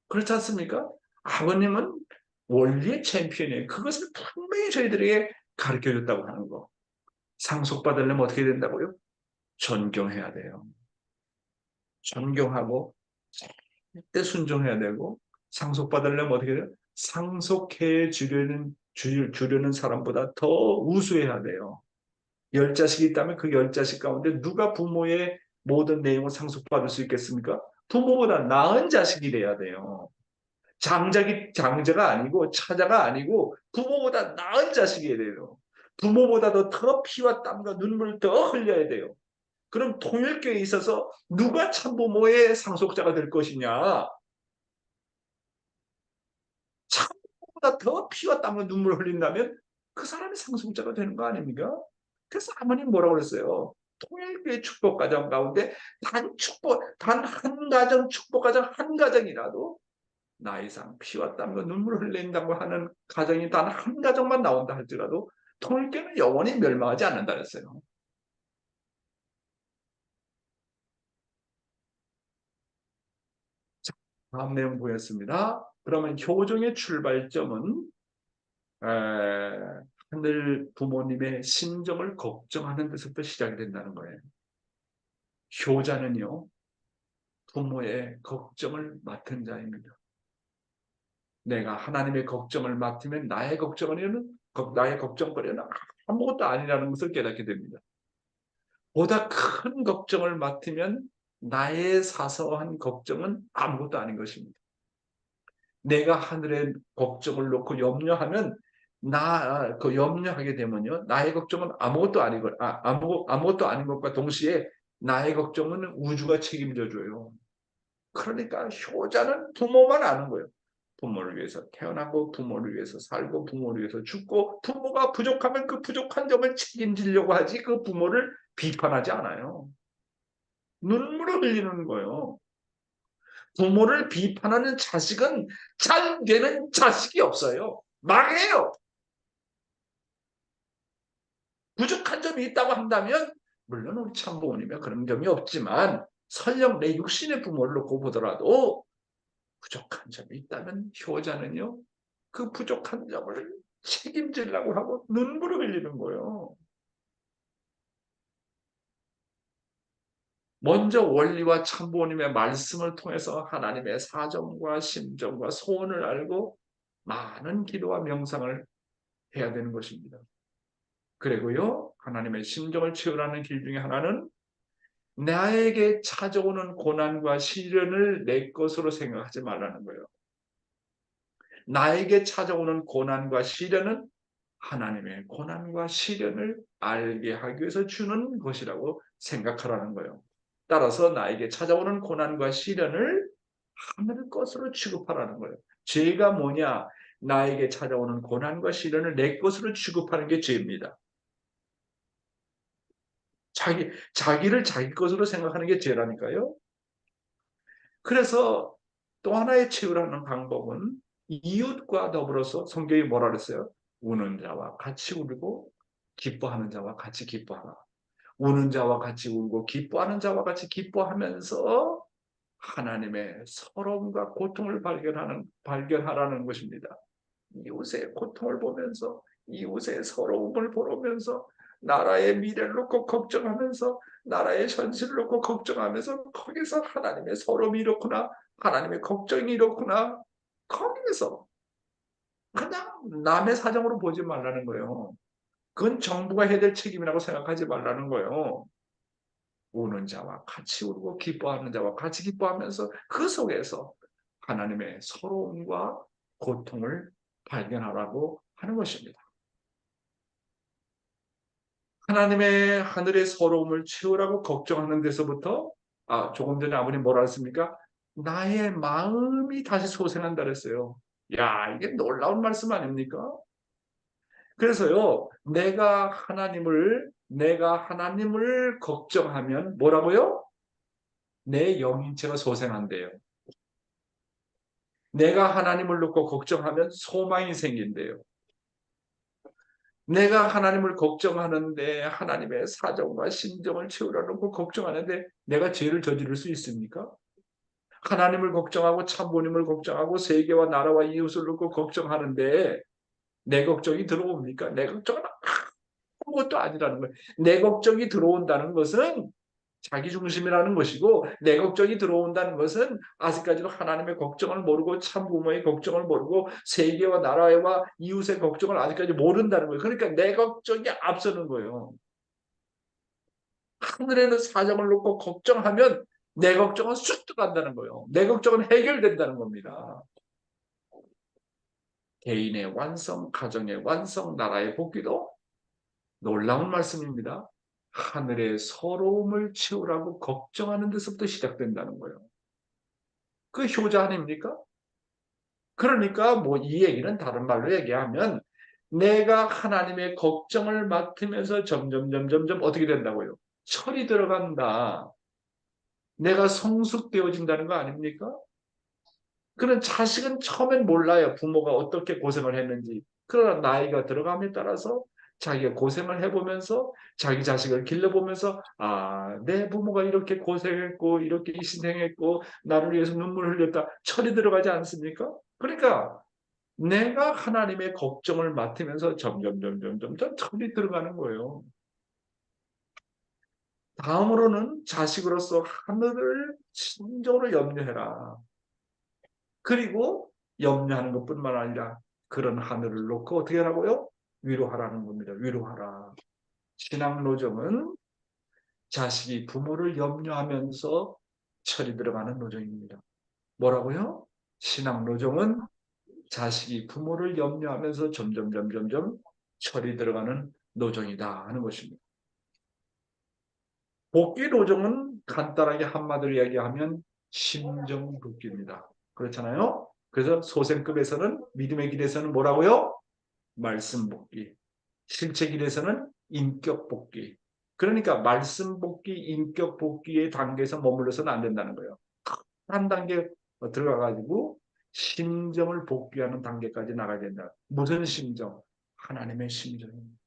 [SPEAKER 5] 그렇지 않습니까? 아버님은 원리의 챔피언이에요. 그것을 분명히 저희들에게 가르쳐줬다고 하는 거. 상속받으려면 어떻게 된다고요? 존경해야 돼요. 존경하고 절대 순종해야 되고 상속받으려면 어떻게 돼요? 상속해 주려는 사람보다 더 우수해야 돼요. 10자식이 있다면 그 10자식 가운데 누가 부모의 모든 내용을 상속받을 수 있겠습니까? 부모보다 나은 자식이 돼야 돼요. 장자가 아니고 차자가 아니고 부모보다 나은 자식이 돼요. 부모보다도 더 피와 땀과 눈물을 더 흘려야 돼요. 그럼 통일교에 있어서 누가 참부모의 상속자가 될 것이냐? 참부모보다 더 피와 땀과 눈물을 흘린다면 그 사람이 상속자가 되는 거 아닙니까? 그래서 아버님 뭐라고 그랬어요? 통일교의 축복 가정 가운데 단 한 가정, 축복 가정 한 가정이라도 나이상 피와 땀과 눈물을 흘린다고 하는 가정이 단 한 가정만 나온다 할지라도 통일교는 영원히 멸망하지 않는다 그랬어요. 자, 다음 내용 보겠습니다. 그러면 효종의 출발점은 하늘 부모님의 심정을 걱정하는 데서부터 시작이 된다는 거예요. 효자는요, 부모의 걱정을 맡은 자입니다. 내가 하나님의 걱정을 맡으면 나의 걱정거리는 아무것도 아니라는 것을 깨닫게 됩니다. 보다 큰 걱정을 맡으면 나의 사소한 걱정은 아무것도 아닌 것입니다. 내가 하늘의 걱정을 놓고 염려하면 염려하게 되면요, 나의 걱정은 아무것도 아무것도 아닌 것과 동시에 나의 걱정은 우주가 책임져 줘요. 그러니까 효자는 부모만 아는 거예요. 부모를 위해서 태어나고 부모를 위해서 살고 부모를 위해서 죽고 부모가 부족하면 그 부족한 점을 책임지려고 하지 그 부모를 비판하지 않아요. 눈물을 흘리는 거예요. 부모를 비판하는 자식은 잘 되는 자식이 없어요. 망해요. 부족한 점이 있다고 한다면 물론 우리 참부모님은 그런 점이 없지만 설령 내 육신의 부모를 놓고 보더라도 부족한 점이 있다면 효자는요, 그 부족한 점을 책임지려고 하고 눈물을 흘리는 거예요. 먼저 원리와 참부모님의 말씀을 통해서 하나님의 사정과 심정과 소원을 알고 많은 기도와 명상을 해야 되는 것입니다. 그리고요, 하나님의 심정을 채우라는 길 중에 하나는 나에게 찾아오는 고난과 시련을 내 것으로 생각하지 말라는 거예요. 나에게 찾아오는 고난과 시련은 하나님의 고난과 시련을 알게 하기 위해서 주는 것이라고 생각하라는 거예요. 따라서 나에게 찾아오는 고난과 시련을 하늘 것으로 취급하라는 거예요. 죄가 뭐냐? 나에게 찾아오는 고난과 시련을 내 것으로 취급하는 게 죄입니다. 자기를 자기 것으로 생각하는 게 죄라니까요. 그래서 또 하나의 치유라는 방법은 이웃과 더불어서 성경이 뭐라 그랬어요? 우는 자와 같이 울고 기뻐하는 자와 같이 기뻐하라. 우는 자와 같이 울고 기뻐하는 자와 같이 기뻐하면서 하나님의 서러움과 고통을 발견하라는 것입니다. 이웃의 고통을 보면서 이웃의 서러움을 보면서 나라의 미래를 놓고 걱정하면서 나라의 현실을 놓고 걱정하면서 거기서 하나님의 서러움이 이렇구나 하나님의 걱정이 이렇구나 거기에서 그냥 남의 사정으로 보지 말라는 거예요. 그건 정부가 해야 될 책임이라고 생각하지 말라는 거예요. 우는 자와 같이 울고 기뻐하는 자와 같이 기뻐하면서 그 속에서 하나님의 서러움과 고통을 발견하라고 하는 것입니다. 하나님의 하늘의 서러움을 채우라고 걱정하는 데서부터 조금 전에 아버님 뭐라 했습니까? 나의 마음이 다시 소생한다 그랬어요. 야, 이게 놀라운 말씀 아닙니까? 그래서요, 내가 하나님을 걱정하면 뭐라고요? 내 영인체가 소생한대요. 내가 하나님을 놓고 걱정하면 소망이 생긴대요. 내가 하나님을 걱정하는데 하나님의 사정과 심정을 채우려 놓고 걱정하는데 내가 죄를 저지를 수 있습니까? 하나님을 걱정하고 참부님을 걱정하고 세계와 나라와 이웃을 놓고 걱정하는데 내 걱정이 들어옵니까? 내 걱정은 아무것도 아니라는 거예요. 내 걱정이 들어온다는 것은 자기 중심이라는 것이고, 내 걱정이 들어온다는 것은 아직까지도 하나님의 걱정을 모르고 참부모의 걱정을 모르고 세계와 나라와 이웃의 걱정을 아직까지 모른다는 거예요. 그러니까 내 걱정이 앞서는 거예요. 하늘에는 사정을 놓고 걱정하면 내 걱정은 쑥 들어간다는 거예요. 내 걱정은 해결된다는 겁니다. 개인의 완성, 가정의 완성, 나라의 복귀도 놀라운 말씀입니다. 하늘의 서러움을 채우라고 걱정하는 데서부터 시작된다는 거예요. 그 효자 아닙니까? 그러니까 뭐 이 얘기는 다른 말로 얘기하면 내가 하나님의 걱정을 맡으면서 점점 어떻게 된다고요? 철이 들어간다. 내가 성숙되어진다는 거 아닙니까? 그런 자식은 처음엔 몰라요. 부모가 어떻게 고생을 했는지. 그러나 나이가 들어감에 따라서 자기가 고생을 해보면서 자기 자식을 길러보면서 내 부모가 이렇게 고생했고 이렇게 희생했고 나를 위해서 눈물을 흘렸다. 철이 들어가지 않습니까? 그러니까 내가 하나님의 걱정을 맡으면서 점점 철이 들어가는 거예요. 다음으로는 자식으로서 하늘을 진정으로 염려해라. 그리고 염려하는 것뿐만 아니라 그런 하늘을 놓고 어떻게 하라고요? 위로하라는 겁니다. 위로하라. 신앙노정은 자식이 부모를 염려하면서 철이 들어가는 노정입니다. 뭐라고요? 신앙노정은 자식이 부모를 염려하면서 점점 철이 들어가는 노정이다 하는 것입니다. 복귀 노정은 간단하게 한마디로 이야기하면 심정 복귀입니다. 그렇잖아요? 그래서 소생급에서는 믿음의 길에서는 뭐라고요? 말씀 복귀. 실체 길에서는 인격 복귀. 그러니까 말씀 복귀, 인격 복귀의 단계에서 머물러서는 안 된다는 거예요. 한 단계 들어가가지고 심정을 복귀하는 단계까지 나가야 된다. 무슨 심정? 하나님의 심정입니다.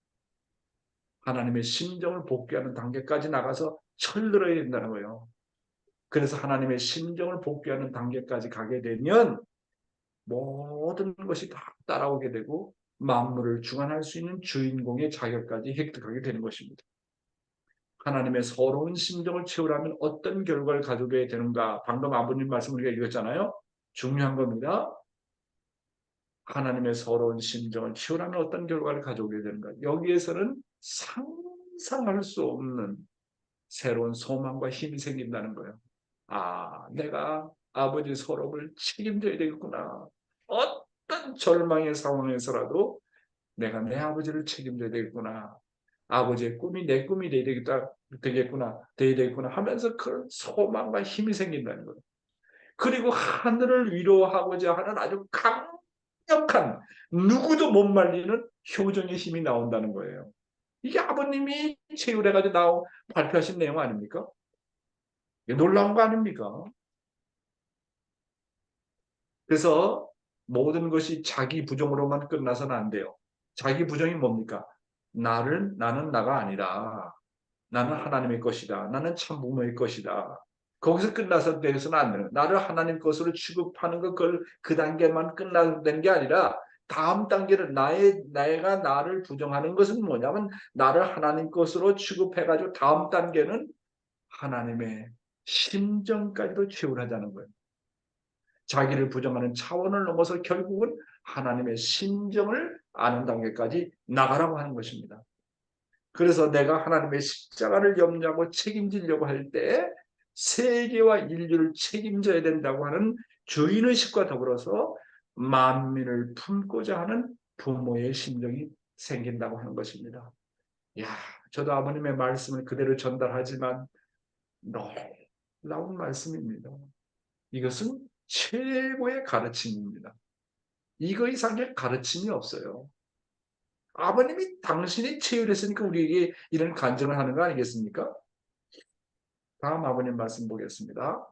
[SPEAKER 5] 하나님의 심정을 복귀하는 단계까지 나가서 철들어야 된다는 거예요. 그래서 하나님의 심정을 복귀하는 단계까지 가게 되면 모든 것이 다 따라오게 되고 만물을 주관할 수 있는 주인공의 자격까지 획득하게 되는 것입니다. 하나님의 서러운 심정을 채우려면 어떤 결과를 가져오게 되는가? 방금 아버님 말씀을 우리가 읽었잖아요. 중요한 겁니다. 하나님의 서러운 심정을 채우려면 어떤 결과를 가져오게 되는가? 여기에서는 상상할 수 없는 새로운 소망과 힘이 생긴다는 거예요. 내가 아버지 서러움을 책임져야 되겠구나. 어떤 절망의 상황에서라도 내가 내 아버지를 책임져야 되겠구나. 아버지의 꿈이 내 꿈이 되겠구나 하면서 그런 소망과 힘이 생긴다는 거예요. 그리고 하늘을 위로하고자 하는 아주 강력한 누구도 못 말리는 효정의 힘이 나온다는 거예요. 이게 아버님이 체육해가지고 발표하신 내용 아닙니까? 이게 놀라운 거 아닙니까? 그래서 모든 것이 자기 부정으로만 끝나서는 안 돼요. 자기 부정이 뭡니까? 나는 나가 아니다. 나는 하나님의 것이다. 나는 참부모의 것이다. 거기서 끝나서 되서는 안 되는. 나를 하나님 것으로 취급하는 것, 그 단계만 끝나는 게 아니라 다음 단계는 내가 나를 부정하는 것은 뭐냐면 나를 하나님 것으로 취급해가지고 다음 단계는 하나님의 심정까지도 채울하자는 거예요. 자기를 부정하는 차원을 넘어서 결국은 하나님의 심정을 아는 단계까지 나가라고 하는 것입니다. 그래서 내가 하나님의 십자가를 염려하고 책임지려고 할 때 세계와 인류를 책임져야 된다고 하는 주인의식과 더불어서 만민을 품고자 하는 부모의 심정이 생긴다고 하는 것입니다. 야, 저도 아버님의 말씀을 그대로 전달하지만 놀라운 말씀입니다. 이것은 최고의 가르침입니다. 이거 이상의 가르침이 없어요. 아버님이 당신이 체휼했으니까 우리에게 이런 간증을 하는 거 아니겠습니까? 다음 아버님 말씀 보겠습니다.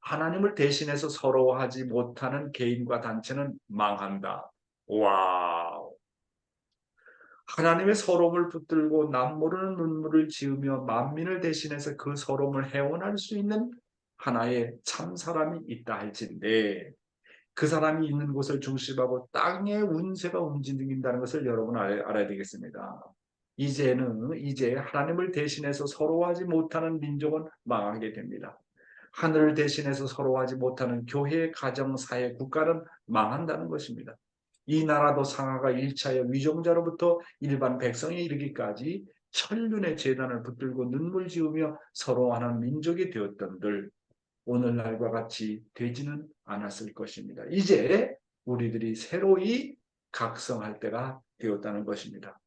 [SPEAKER 5] 하나님을 대신해서 서러워하지 못하는 개인과 단체는 망한다. 와우. 하나님의 서러움을 붙들고 남모르는 눈물을 지으며 만민을 대신해서 그 서러움을 해원할 수 있는 하나의 참 사람이 있다 할진대 그 사람이 있는 곳을 중심하고 땅의 운세가 움직인다는 것을 여러분 알아야 되겠습니다. 이제 하나님을 대신해서 서러워하지 못하는 민족은 망하게 됩니다. 하늘을 대신해서 서러워하지 못하는 교회, 가정, 사회, 국가는 망한다는 것입니다. 이 나라도 상하가 1차의 위정자로부터 일반 백성에 이르기까지 천륜의 재단을 붙들고 눈물 지으며 서러워하는 민족이 되었던들 오늘날과 같이 되지는 않았을 것입니다. 이제 우리들이 새로이 각성할 때가 되었다는 것입니다.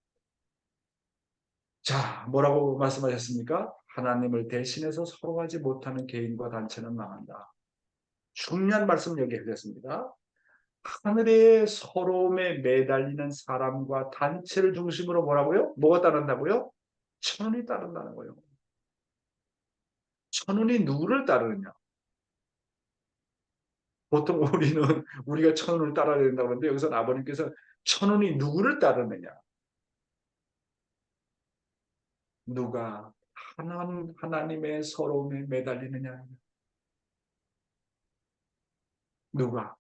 [SPEAKER 5] 자, 뭐라고 말씀하셨습니까? 하나님을 대신해서 서러워하지 못하는 개인과 단체는 망한다. 중요한 말씀 여기 해주셨습니다. 하늘의 서러움에 매달리는 사람과 단체를 중심으로 뭐라고요? 뭐가 따른다고요? 천운이 따른다는 거예요. 천운이 누구를 따르느냐? 보통 우리가 천운을 따라야 된다고 하는데 여기서 아버님께서 천운이 누구를 따르느냐? 누가 하나님의 서러움에 매달리느냐? 누가?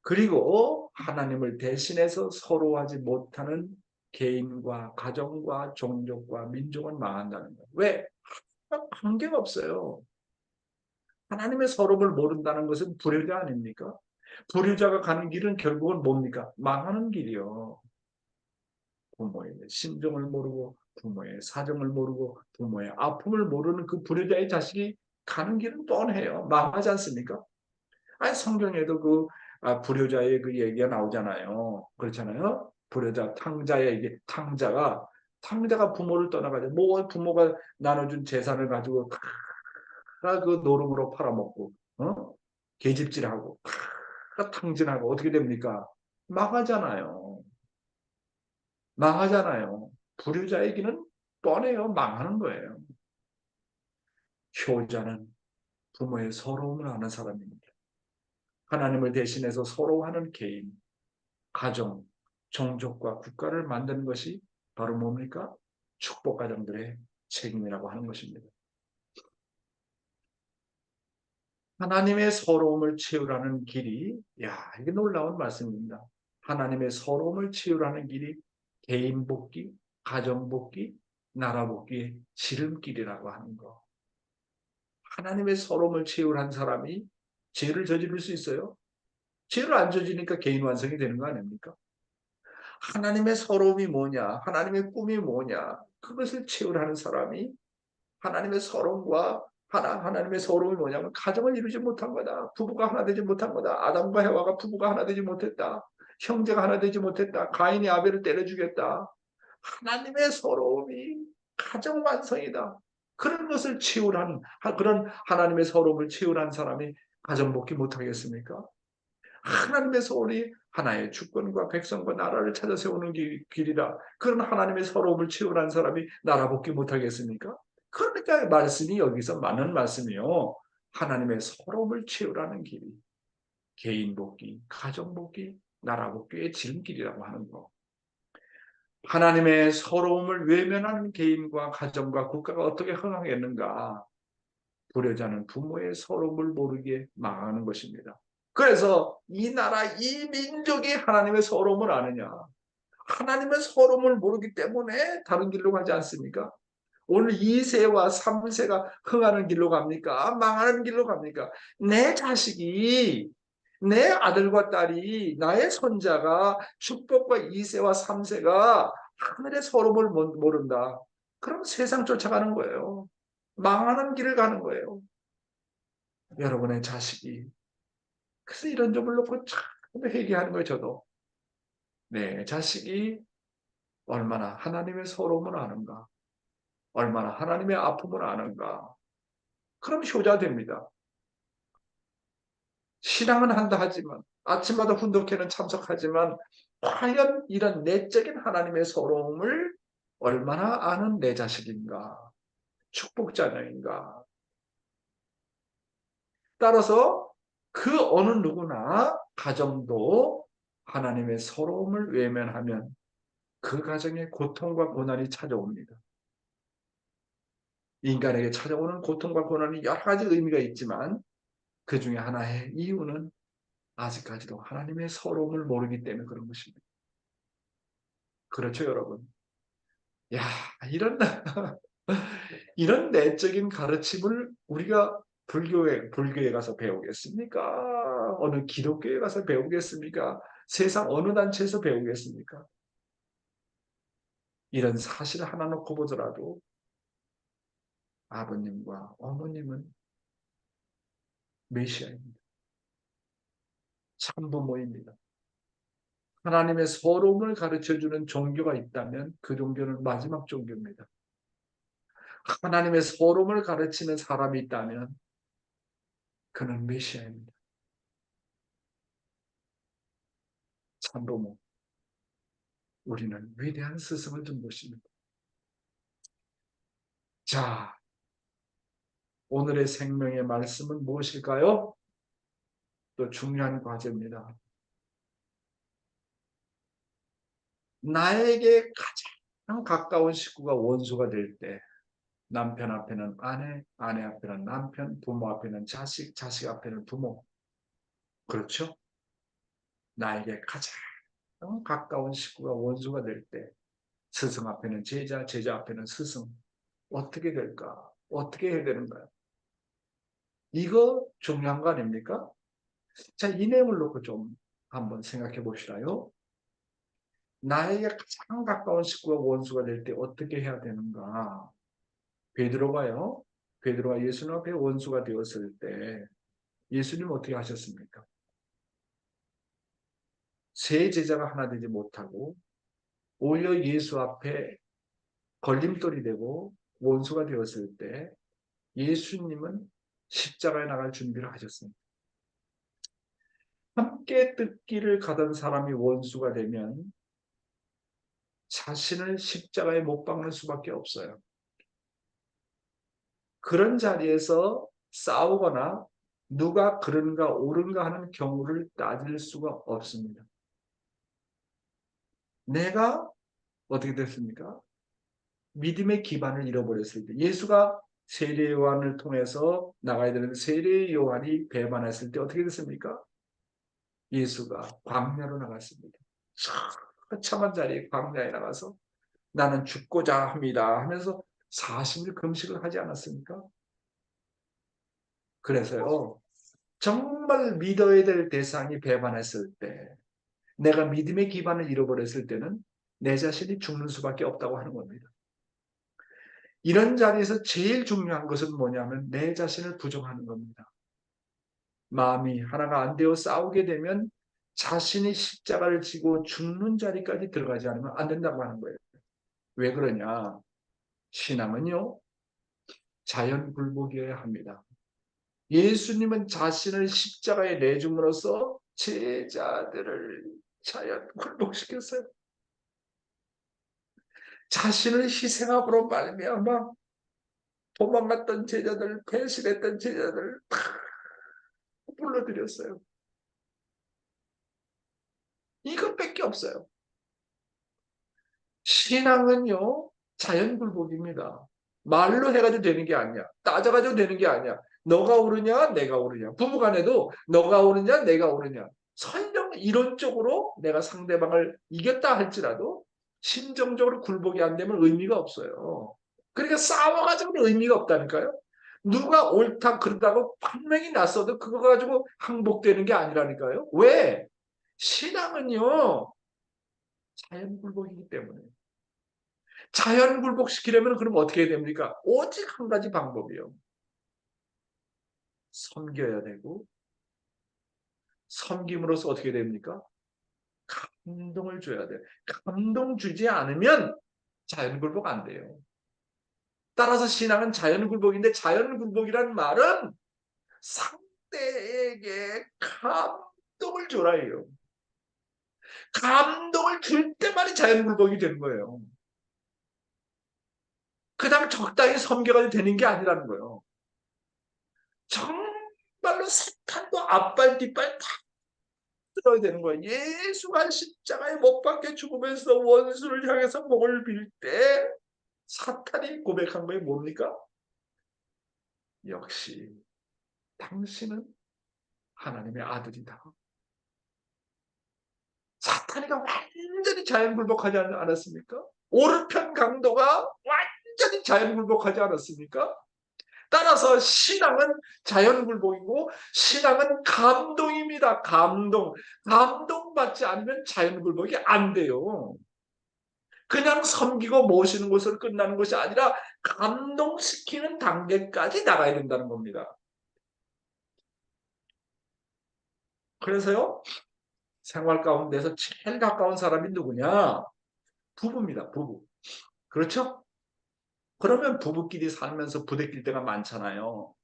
[SPEAKER 5] 그리고 하나님을 대신해서 서러워하지 못하는 개인과 가정과 종족과 민족은 망한다는 거예요. 왜? 관계가 없어요. 하나님의 서러움을 모른다는 것은 불효자 아닙니까? 불효자가 가는 길은 결국은 뭡니까? 망하는 길이요. 부모의 심정을 모르고 부모의 사정을 모르고 부모의 아픔을 모르는 그 불효자의 자식이 가는 길은 뻔해요. 망하지 않습니까? 아니 성경에도 불효자의 그 얘기가 나오잖아요. 그렇잖아요. 불효자 탕자의 얘기, 탕자가 부모를 떠나가지고 뭐 부모가 나눠준 재산을 가지고 그 노름으로 팔아먹고 계집질하고 탕진하고 어떻게 됩니까? 망하잖아요. 망하잖아요. 불효자의 길은 뻔해요. 망하는 거예요. 효자는 부모의 서러움을 아는 사람입니다. 하나님을 대신해서 서러워하는 개인, 가정, 종족과 국가를 만드는 것이 바로 뭡니까? 축복가정들의 책임이라고 하는 것입니다. 하나님의 서러움을 채우라는 길이, 이게 놀라운 말씀입니다. 하나님의 서러움을 채우라는 길이 개인 복귀, 가정 복귀, 나라 복귀의 지름길이라고 하는 거. 하나님의 서러움을 채우란 사람이 죄를 저지를 수 있어요? 죄를 안 저지니까 개인 완성이 되는 거 아닙니까? 하나님의 서러움이 뭐냐? 하나님의 꿈이 뭐냐? 그것을 채우라는 사람이 하나님의 서러움과 하나님의 서러움이 뭐냐면 가정을 이루지 못한 거다. 부부가 하나 되지 못한 거다. 아담과 해와가 부부가 하나 되지 못했다. 형제가 하나 되지 못했다. 가인이 아벨을 때려 죽였다. 하나님의 서러움이 가정 완성이다. 그런 것을 채우란 그런 하나님의 서러움을 채우란 사람이 가정 복귀 못하겠습니까? 하나님의 서울이 하나의 주권과 백성과 나라를 찾아 세우는 길이라. 그런 하나님의 서러움을 채우란 사람이 나라 복귀 못하겠습니까? 그러니까 말씀이 여기서 많은 말씀이요. 하나님의 서러움을 채우라는 길이 개인 복귀, 가정 복귀, 나라 복귀의 지름길이라고 하는 거. 하나님의 서러움을 외면하는 개인과 가정과 국가가 어떻게 흥하겠는가? 불효자는 부모의 서러움을 모르게 망하는 것입니다. 그래서 이 나라, 이 민족이 하나님의 서러움을 아느냐? 하나님의 서러움을 모르기 때문에 다른 길로 가지 않습니까? 오늘 2세와 3세가 흥하는 길로 갑니까? 망하는 길로 갑니까? 내 자식이, 내 아들과 딸이, 나의 손자가 축복과 2세와 3세가 하늘의 서러움을 모른다. 그럼 세상 쫓아가는 거예요. 망하는 길을 가는 거예요. 여러분의 자식이. 그래서 이런 점을 놓고 참 회개하는 거예요, 저도. 네, 자식이 얼마나 하나님의 서러움을 아는가? 얼마나 하나님의 아픔을 아는가? 그럼 효자 됩니다. 신앙은 한다 하지만 아침마다 훈독회는 참석하지만 과연 이런 내적인 하나님의 서러움을 얼마나 아는 내 자식인가? 축복자녀인가? 따라서 그 어느 누구나 가정도 하나님의 서러움을 외면하면 그 가정에 고통과 고난이 찾아옵니다. 인간에게 찾아오는 고통과 고난이 여러 가지 의미가 있지만 그 중에 하나의 이유는 아직까지도 하나님의 서러움을 모르기 때문에 그런 것입니다. 그렇죠, 여러분? 야, 이런 이런 내적인 가르침을 우리가 불교에 가서 배우겠습니까? 어느 기독교에 가서 배우겠습니까? 세상 어느 단체에서 배우겠습니까? 이런 사실 하나 놓고 보더라도 아버님과 어머님은 메시아입니다. 참부모입니다. 하나님의 서러움을 가르쳐주는 종교가 있다면 그 종교는 마지막 종교입니다. 하나님의 서러움을 가르치는 사람이 있다면 그는 메시아입니다. 참부모. 우리는 위대한 스승을 둔 것입니다. 자, 오늘의 생명의 말씀은 무엇일까요? 또 중요한 과제입니다. 나에게 가장 가까운 식구가 원수가 될 때, 남편 앞에는 아내, 아내 앞에는 남편, 부모 앞에는 자식, 자식 앞에는 부모. 그렇죠? 나에게 가장 가까운 식구가 원수가 될 때, 스승 앞에는 제자, 제자 앞에는 스승. 어떻게 될까? 어떻게 해야 되는가요? 이거 중요한 거 아닙니까? 자, 이 내용을 놓고 좀 한번 생각해 봅시다요. 나에게 가장 가까운 식구가 원수가 될 때 어떻게 해야 되는가? 베드로가요. 베드로가 예수님 앞에 원수가 되었을 때 예수님 어떻게 하셨습니까? 세 제자가 하나 되지 못하고 오히려 예수 앞에 걸림돌이 되고 원수가 되었을 때 예수님은 십자가에 나갈 준비를 하셨습니다. 함께 뜯기를 가던 사람이 원수가 되면 자신을 십자가에 못 박는 수밖에 없어요. 그런 자리에서 싸우거나 누가 그른가 옳은가 하는 경우를 따질 수가 없습니다. 내가 어떻게 됐습니까? 믿음의 기반을 잃어버렸을 때 예수가 세례 요한을 통해서 나가야 되는 세례 요한이 배반했을 때 어떻게 됐습니까? 예수가 광야로 나갔습니다. 처참한 자리에 광야에 나가서 나는 죽고자 합니다 하면서 40일 금식을 하지 않았습니까? 그래서요. 정말 믿어야 될 대상이 배반했을 때 내가 믿음의 기반을 잃어버렸을 때는 내 자신이 죽는 수밖에 없다고 하는 겁니다. 이런 자리에서 제일 중요한 것은 뭐냐면 내 자신을 부정하는 겁니다. 마음이 하나가 안 되어 싸우게 되면 자신이 십자가를 지고 죽는 자리까지 들어가지 않으면 안 된다고 하는 거예요. 왜 그러냐? 신앙은요. 자연 굴복이어야 합니다. 예수님은 자신을 십자가에 내줌으로써 제자들을 자연 굴복시켰어요. 자신을 희생함으로 말미암아 도망갔던 제자들, 배신했던 제자들 다 불러들였어요. 이것밖에 없어요. 신앙은요, 자연 굴복입니다. 말로 해가지고 되는 게 아니야. 따져가지고 되는 게 아니야. 너가 옳으냐, 내가 옳으냐. 부부간에도 너가 옳으냐, 내가 옳으냐. 설령 이론적으로 내가 상대방을 이겼다 할지라도 심정적으로 굴복이 안 되면 의미가 없어요. 그러니까 싸워가지고는 의미가 없다니까요. 누가 옳다 그런다고 판명이 났어도 그거 가지고 항복되는 게 아니라니까요. 왜? 신앙은요. 자연 굴복이기 때문에. 자연 굴복시키려면 그럼 어떻게 해야 됩니까? 오직 한 가지 방법이요. 섬겨야 되고 섬김으로써 어떻게 됩니까? 감동을 줘야 돼요. 감동 주지 않으면 자연굴복 안 돼요. 따라서 신앙은 자연굴복인데 자연굴복이란 말은 상대에게 감동을 줘라 해요. 감동을 줄 때만이 자연굴복이 되는 거예요. 그다음 적당히 섬겨가지고 되는 게 아니라는 거예요. 정말로 사탄도 앞발 뒷발 다 들어야 되는 거예요. 예수가 십자가에 못 박혀 죽으면서 원수를 향해서 목을 빌 때 사탄이 고백한 거예요. 뭡니까? 역시 당신은 하나님의 아들이다. 사탄이가 완전히 자연굴복하지 않았습니까? 오른편 강도가 완전히 자연굴복하지 않았습니까? 따라서 신앙은 자연굴복이고 신앙은 감동입니다. 감동. 감동받지 않으면 자연굴복이 안 돼요. 그냥 섬기고 모시는 것으로 끝나는 것이 아니라 감동시키는 단계까지 나가야 된다는 겁니다. 그래서요, 생활 가운데서 제일 가까운 사람이 누구냐? 부부입니다. 부부. 그렇죠? 그러면 부부끼리 살면서 부대낄 때가 많잖아요.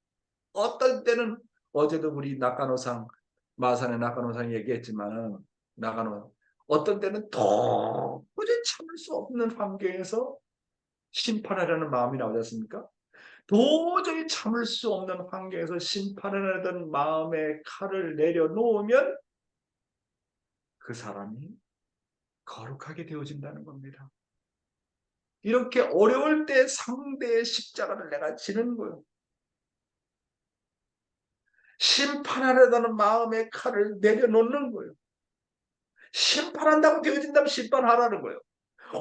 [SPEAKER 5] 어떤 때는 어제도 우리 낙간호상 마산의 낙간호상 얘기했지만은 낙간호 어떤 때는 도저히 참을 수 없는 환경에서 심판하려는 마음이 나오지 않습니까? 도저히 참을 수 없는 환경에서 심판하려던 마음의 칼을 내려놓으면 그 사람이 거룩하게 되어진다는 겁니다. 이렇게 어려울 때 상대의 십자가를 내가 지는 거예요. 심판하려는 마음의 칼을 내려놓는 거예요. 심판한다고 되어진다면 심판하라는 거예요.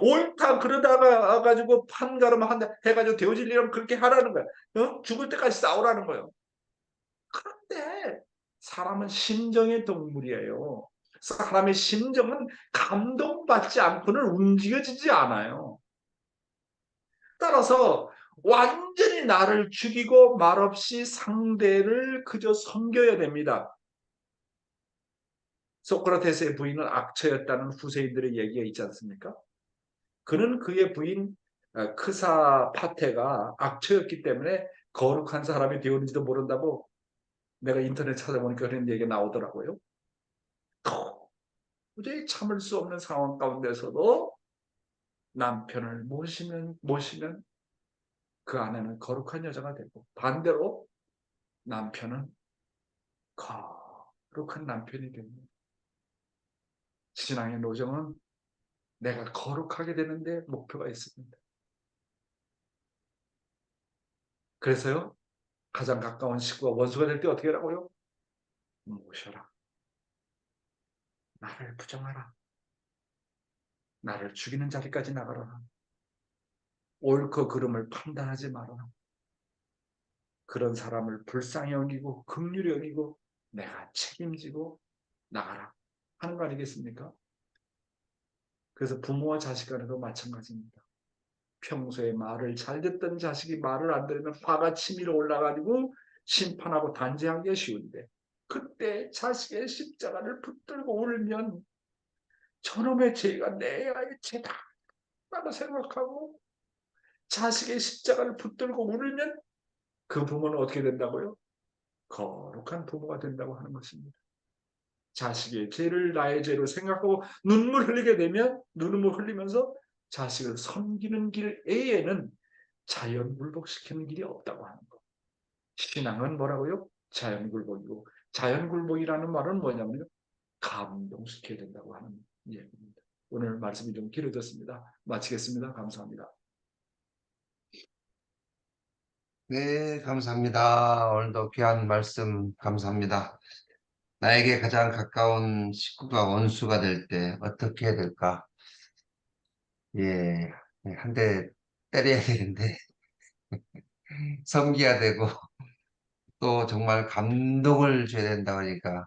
[SPEAKER 5] 옳다 그러다가 가지고 판가름 한다 해가지고 되어지려면 그렇게 하라는 거예요. 죽을 때까지 싸우라는 거예요. 그런데 사람은 심정의 동물이에요. 사람의 심정은 감동받지 않고는 움직여지지 않아요. 따라서 완전히 나를 죽이고 말없이 상대를 그저 섬겨야 됩니다. 소크라테스의 부인은 악처였다는 후세인들의 얘기가 있지 않습니까? 그는 그의 부인 크사파테가 악처였기 때문에 거룩한 사람이 되었는지도 모른다고 내가 인터넷 찾아보니까 그런 얘기가 나오더라고요. 도저히 참을 수 없는 상황 가운데서도 남편을 모시면 그 아내는 거룩한 여자가 되고 반대로 남편은 거룩한 남편이 됩니다. 신앙의 노정은 내가 거룩하게 되는데 목표가 있습니다. 그래서요, 가장 가까운 식구가 원수가 될 때 어떻게 하라고요? 모셔라. 나를 부정하라. 나를 죽이는 자리까지 나가라. 옳고 그름을 판단하지 말아라. 그런 사람을 불쌍히 여기고 긍휼히 여기고 내가 책임지고 나가라 하는 거 아니겠습니까? 그래서 부모와 자식 간에도 마찬가지입니다. 평소에 말을 잘 듣던 자식이 말을 안 들으면 화가 치밀어 올라가지고 심판하고 단죄하기가 쉬운데 그때 자식의 십자가를 붙들고 울면 저놈의 죄가 내 아이의 죄다라고 생각하고 자식의 십자가를 붙들고 울면 그 부모는 어떻게 된다고요? 거룩한 부모가 된다고 하는 것입니다. 자식의 죄를 나의 죄로 생각하고 눈물 흘리게 되면 눈물 흘리면서 자식을 섬기는 길 외에는 자연굴복시키는 길이 없다고 하는 것. 신앙은 뭐라고요? 자연굴복이고 자연굴복이라는 말은 뭐냐면요. 감동시켜야 된다고 하는 얘기입니다. 오늘 말씀이 좀 길어졌습니다. 마치겠습니다. 감사합니다.
[SPEAKER 1] 네, 감사합니다. 오늘도 귀한 말씀 감사합니다. 나에게 가장 가까운 식구가 원수가 될 때 어떻게 해야 될까? 예, 한 대 때려야 되는데, 섬겨야 되고, 또 정말 감동을 줘야 된다고 하니까,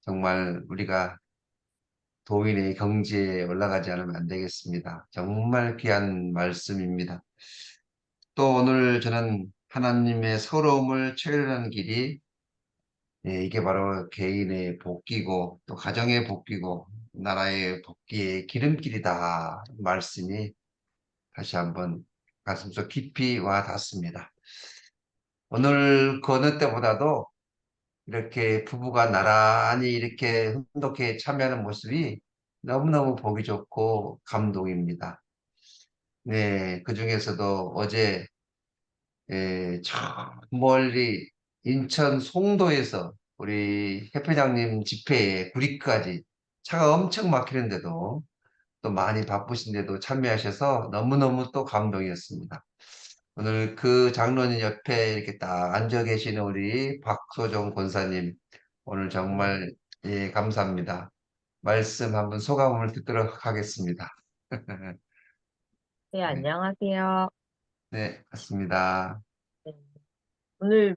[SPEAKER 1] 정말 우리가 도인의 경지에 올라가지 않으면 안 되겠습니다. 정말 귀한 말씀입니다. 또 오늘 저는 하나님의 서러움을 채우려는 길이 이게 바로 개인의 복귀고 또 가정의 복귀고 나라의 복귀의 기름길이다 말씀이 다시 한번 가슴속 깊이 와 닿습니다. 오늘 그 어느 때보다도 이렇게 부부가 나란히 이렇게 흔쾌히 참여하는 모습이 너무너무 보기 좋고 감동입니다. 네, 그 중에서도 어제 저 멀리 인천 송도에서 우리 해표장님 집회에 구리까지 차가 엄청 막히는데도 또 많이 바쁘신데도 참여하셔서 너무너무 또 감동이었습니다. 오늘 그 장로님 옆에 이렇게 딱 앉아 계시는 우리 박소정 권사님, 오늘 정말 예, 감사합니다. 말씀 한번 소감을 듣도록 하겠습니다.
[SPEAKER 6] 네,
[SPEAKER 1] 네,
[SPEAKER 6] 안녕하세요.
[SPEAKER 1] 네, 맞습니다.
[SPEAKER 6] 네, 오늘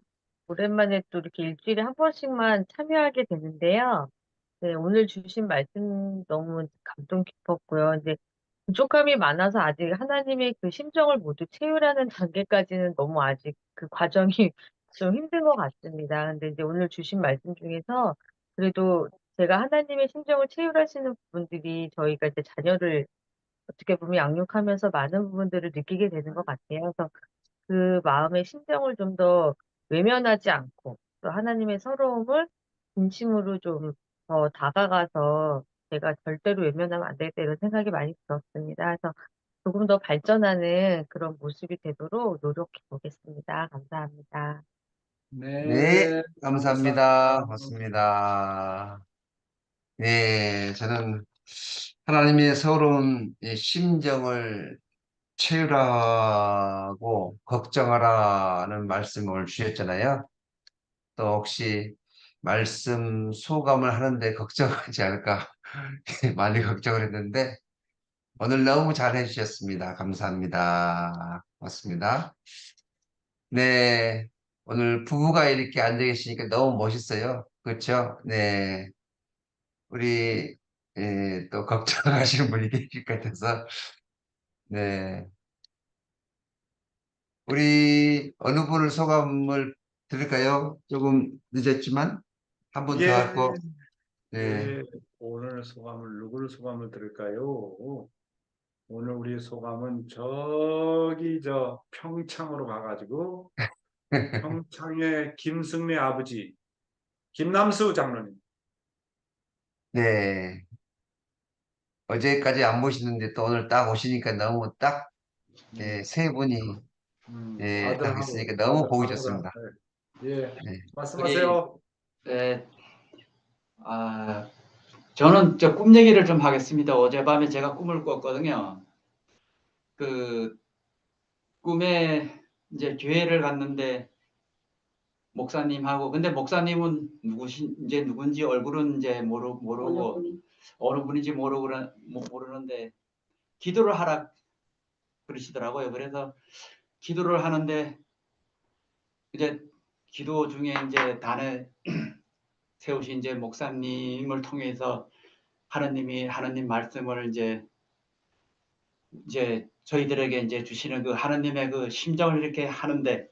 [SPEAKER 6] 오랜만에 또 이렇게 일주일에 한 번씩만 참여하게 되는데요. 네, 오늘 주신 말씀 너무 감동 깊었고요. 이제 부족함이 많아서 아직 하나님의 그 심정을 모두 채우라는 단계까지는 너무 아직 그 과정이 좀 힘든 것 같습니다. 근데 이제 오늘 주신 말씀 중에서 그래도 제가 하나님의 심정을 채우라시는 부분들이 저희가 이제 자녀를 어떻게 보면 양육하면서 많은 부분들을 느끼게 되는 것 같아요. 그래서 그 마음의 심정을 좀 더 외면하지 않고 또 하나님의 서러움을 진심으로 좀 더 다가가서 제가 절대로 외면하면 안 되겠다 이런 생각이 많이 들었습니다. 그래서 조금 더 발전하는 그런 모습이 되도록 노력해 보겠습니다. 감사합니다.
[SPEAKER 1] 네,
[SPEAKER 5] 네,
[SPEAKER 1] 감사합니다.
[SPEAKER 5] 감사합니다.
[SPEAKER 1] 고맙습니다. 네, 저는 하나님의 서러운 이 심정을 채우라고 걱정하라는 말씀을 주셨잖아요. 또 혹시 말씀 소감을 하는데 걱정하지 않을까 많이 걱정을 했는데 오늘 너무 잘 해주셨습니다. 감사합니다. 고맙습니다. 네, 오늘 부부가 이렇게 앉아 계시니까 너무 멋있어요. 그렇죠? 네, 우리 또 걱정하시는 분이 계실 것 같아서 네, 우리 어느 분을 소감을 들을까요? 조금 늦었지만 한 분 더
[SPEAKER 5] 예,
[SPEAKER 1] 하고 네,
[SPEAKER 5] 예, 오늘 소감을, 누구를 소감을 들을까요? 오늘 우리 소감은 저기 저 평창으로 가가지고 평창의 김승래 아버지 김남수 장로님.
[SPEAKER 1] 네, 어제까지 안 보시는데 또 오늘 딱 오시니까 너무 딱 세 분이 딱
[SPEAKER 5] 아들하고
[SPEAKER 1] 있으니까 너무 보기
[SPEAKER 5] 아들하고
[SPEAKER 1] 좋습니다.
[SPEAKER 5] 예,
[SPEAKER 1] 네,
[SPEAKER 7] 우리
[SPEAKER 5] 말씀하세요.
[SPEAKER 7] 에, 아, 저는 저 꿈 얘기를 좀 하겠습니다. 어젯밤에 제가 꿈을 꿨거든요. 그 꿈에 이제 교회를 갔는데 목사님하고 근데 목사님은 이제 누군지 얼굴은 이제 모르고 어느 분인지 모르는데 기도를 하라 그러시더라고요. 그래서 기도를 하는데 이제 기도 중에 이제 단에 세우신 이제 목사님을 통해서 하나님이 하나님 말씀을 이제 저희들에게 이제 주시는 그 하나님의 그 심정을 이렇게 하는데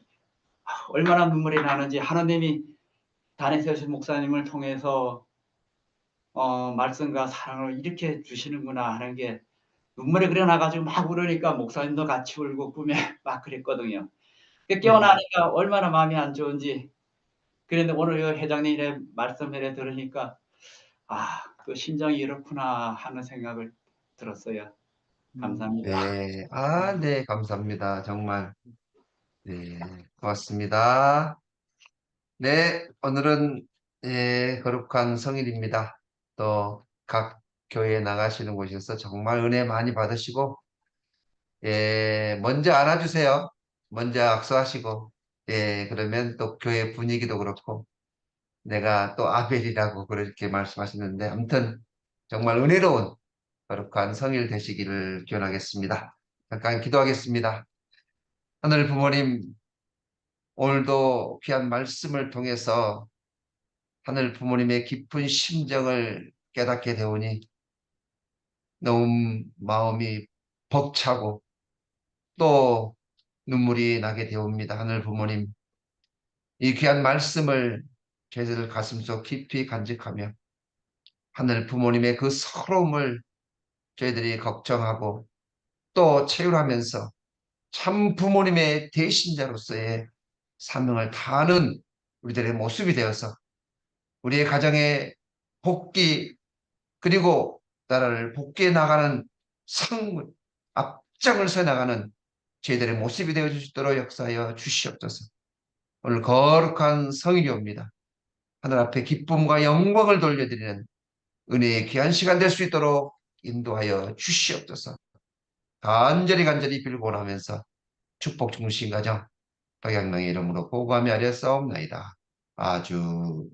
[SPEAKER 7] 얼마나 눈물이 나는지 하나님이 단에 세우신 목사님을 통해서 말씀과 사랑을 이렇게 주시는구나 하는 게 눈물이 그려나가지고 막 울으니까 목사님도 같이 울고 꿈에 막 그랬거든요. 깨어나니까 얼마나 마음이 안 좋은지 그런데 오늘 이 회장님의 말씀을 들으니까 그 심정이 이렇구나 하는 생각을 들었어요. 감사합니다.
[SPEAKER 1] 네, 네, 감사합니다. 정말 네, 고맙습니다. 네, 오늘은 거룩한 성일입니다. 또 각 교회에 나가시는 곳에서 정말 은혜 많이 받으시고 먼저 안아주세요. 먼저 악수하시고 그러면 또 교회 분위기도 그렇고 내가 또 아벨이라고 그렇게 말씀하시는데 아무튼 정말 은혜로운 거룩한 성일 되시기를 기원하겠습니다. 잠깐 기도하겠습니다. 하늘 부모님, 오늘도 귀한 말씀을 통해서 하늘 부모님의 깊은 심정을 깨닫게 되오니 너무 마음이 벅차고 또 눈물이 나게 되옵니다. 하늘 부모님, 이 귀한 말씀을 저희들 가슴속 깊이 간직하며 하늘 부모님의 그 서러움을 저희들이 걱정하고 또 체휼하면서 참 부모님의 대신자로서의 사명을 다하는 우리들의 모습이 되어서 우리의 가정의 복귀 그리고 나라를 복귀해 나가는 상 앞장을 서 나가는 저희들의 모습이 되어 주시도록 역사하여 주시옵소서. 오늘 거룩한 성일이옵니다. 하늘 앞에 기쁨과 영광을 돌려드리는 은혜의 귀한 시간 될 수 있도록 인도하여 주시옵소서. 간절히 빌고 나면서 축복 중심 가정 박양명의 이름으로 보고하며 아뢰었사옵나이다. 아주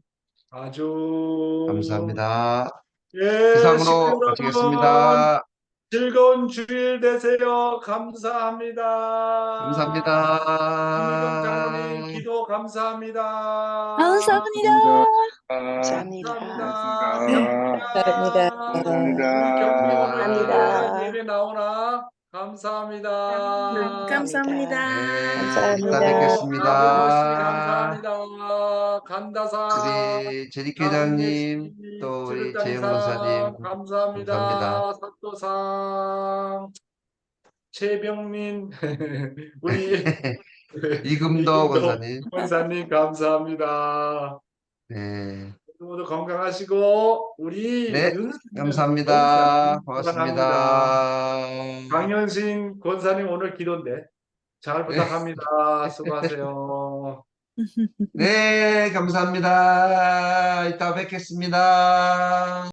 [SPEAKER 5] 아주
[SPEAKER 1] 감사합니다.
[SPEAKER 5] 예, 식구
[SPEAKER 1] 이상으로
[SPEAKER 5] 여러분
[SPEAKER 1] 마치겠습니다.
[SPEAKER 5] 즐거운 주일 되세요. 감사합니다. 김민경 장로님
[SPEAKER 1] 감사합니다.
[SPEAKER 5] 기도 감사합니다.
[SPEAKER 8] 감사합니다.
[SPEAKER 3] 감사합니다.
[SPEAKER 5] 감사합니다. 우리 경리 오늘
[SPEAKER 3] 감사합니다.
[SPEAKER 5] 예배 나오나? 감사합니다.
[SPEAKER 8] 감사합니다.
[SPEAKER 1] 네, 이따
[SPEAKER 3] 감사합니다.
[SPEAKER 1] 뵙겠습니다.
[SPEAKER 5] 감사합니다. 간다사.
[SPEAKER 1] 우리 제디회장님 또 우리 재영 권사님 감사합니다.
[SPEAKER 5] 감사합니다. 사또상 최병민 우리
[SPEAKER 1] 이금도 권사님.
[SPEAKER 5] 권사님 감사합니다.
[SPEAKER 1] 네,
[SPEAKER 5] 모두 건강하시고 우리
[SPEAKER 1] 네,
[SPEAKER 5] 윤
[SPEAKER 1] 감사합니다.
[SPEAKER 5] 건강합니다.
[SPEAKER 1] 고맙습니다.
[SPEAKER 5] 강현신 권사님 오늘 기도인데 잘 부탁합니다. 수고하세요.
[SPEAKER 1] 네, 감사합니다. 이따 뵙겠습니다.